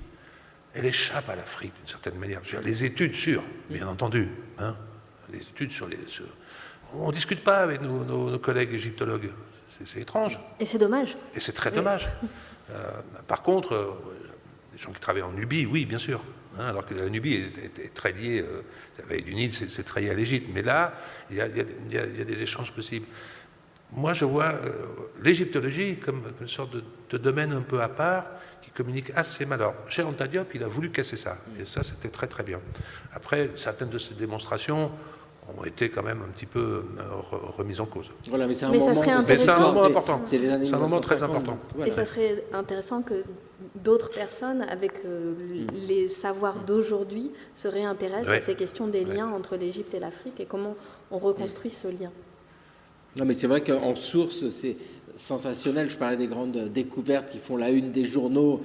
elle échappe à l'Afrique d'une certaine manière. Je veux dire, les études sur, bien entendu, hein, les études sur on ne discute pas avec nos collègues égyptologues. C'est étrange. Et c'est dommage. Et c'est très dommage. Par contre, les gens qui travaillent en Nubie, oui, bien sûr. Hein, alors que la Nubie est très liée, la vallée du Nil, c'est très lié à l'Égypte. Mais là, il y a des échanges possibles. moi, je vois l'égyptologie comme une sorte de domaine un peu à part qui communique assez mal. Alors, chez Anta Diop, il a voulu casser ça. Et ça, c'était très, très bien. Après, certaines de ces démonstrations ont été quand même un petit peu remises en cause. Voilà, mais c'est un Mais ça moment, serait intéressant. C'est un moment important. C'est les années C'est un moment très 1950, important. donc, voilà. Et ça serait intéressant que d'autres personnes, avec les savoirs d'aujourd'hui, se réintéressent à ces questions des liens entre l'Égypte et l'Afrique et comment on reconstruit ce lien. Non, mais c'est vrai qu'en source, c'est sensationnel. Je parlais des grandes découvertes qui font la une des journaux,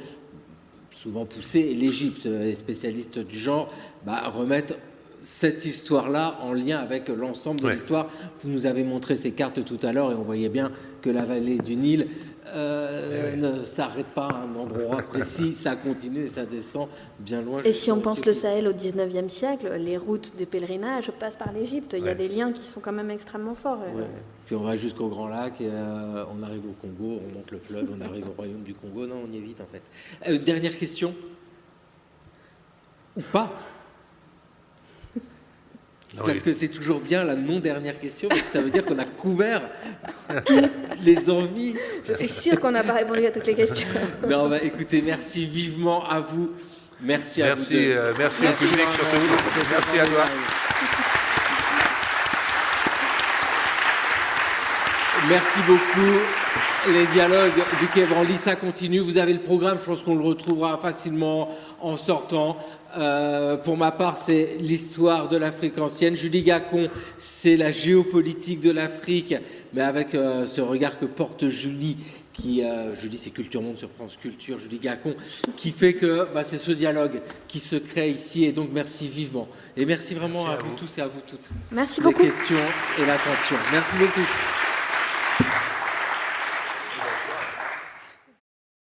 souvent poussées. Et l'Égypte, les spécialistes du genre, remettent cette histoire-là en lien avec l'ensemble de l'histoire. Vous nous avez montré ces cartes tout à l'heure et on voyait bien que la vallée du Nil ne s'arrête pas à un endroit précis, ça continue et ça descend bien loin. Et si on pense le Sahel au 19e siècle, les routes des pèlerinages passent par l'Égypte. Il y a des liens qui sont quand même extrêmement forts. Puis on va jusqu'au Grand Lac, et, on arrive au Congo, on monte le fleuve, on arrive au royaume du Congo. Non, on y est vite en fait. Dernière question. Ou pas? Parce que c'est toujours bien la non-dernière question, parce que ça veut dire qu'on a couvert toutes les envies. Je suis sûre qu'on n'a pas répondu à toutes les questions. Non, écoutez, merci vivement à vous. Merci à vous deux. Merci au public surtout. Merci à toi. Merci beaucoup. Les dialogues du Quai Branly, ça continue. Vous avez le programme, je pense qu'on le retrouvera facilement en sortant. Pour ma part, c'est l'histoire de l'Afrique ancienne. Julie Gacon, c'est la géopolitique de l'Afrique, mais avec ce regard que porte Julie, Julie, c'est Culture Monde sur France Culture, Julie Gacon, qui fait que c'est ce dialogue qui se crée ici. Et donc, merci vivement. Et merci vraiment à vous tous et à vous toutes. Merci beaucoup. Les questions et l'attention. Merci beaucoup.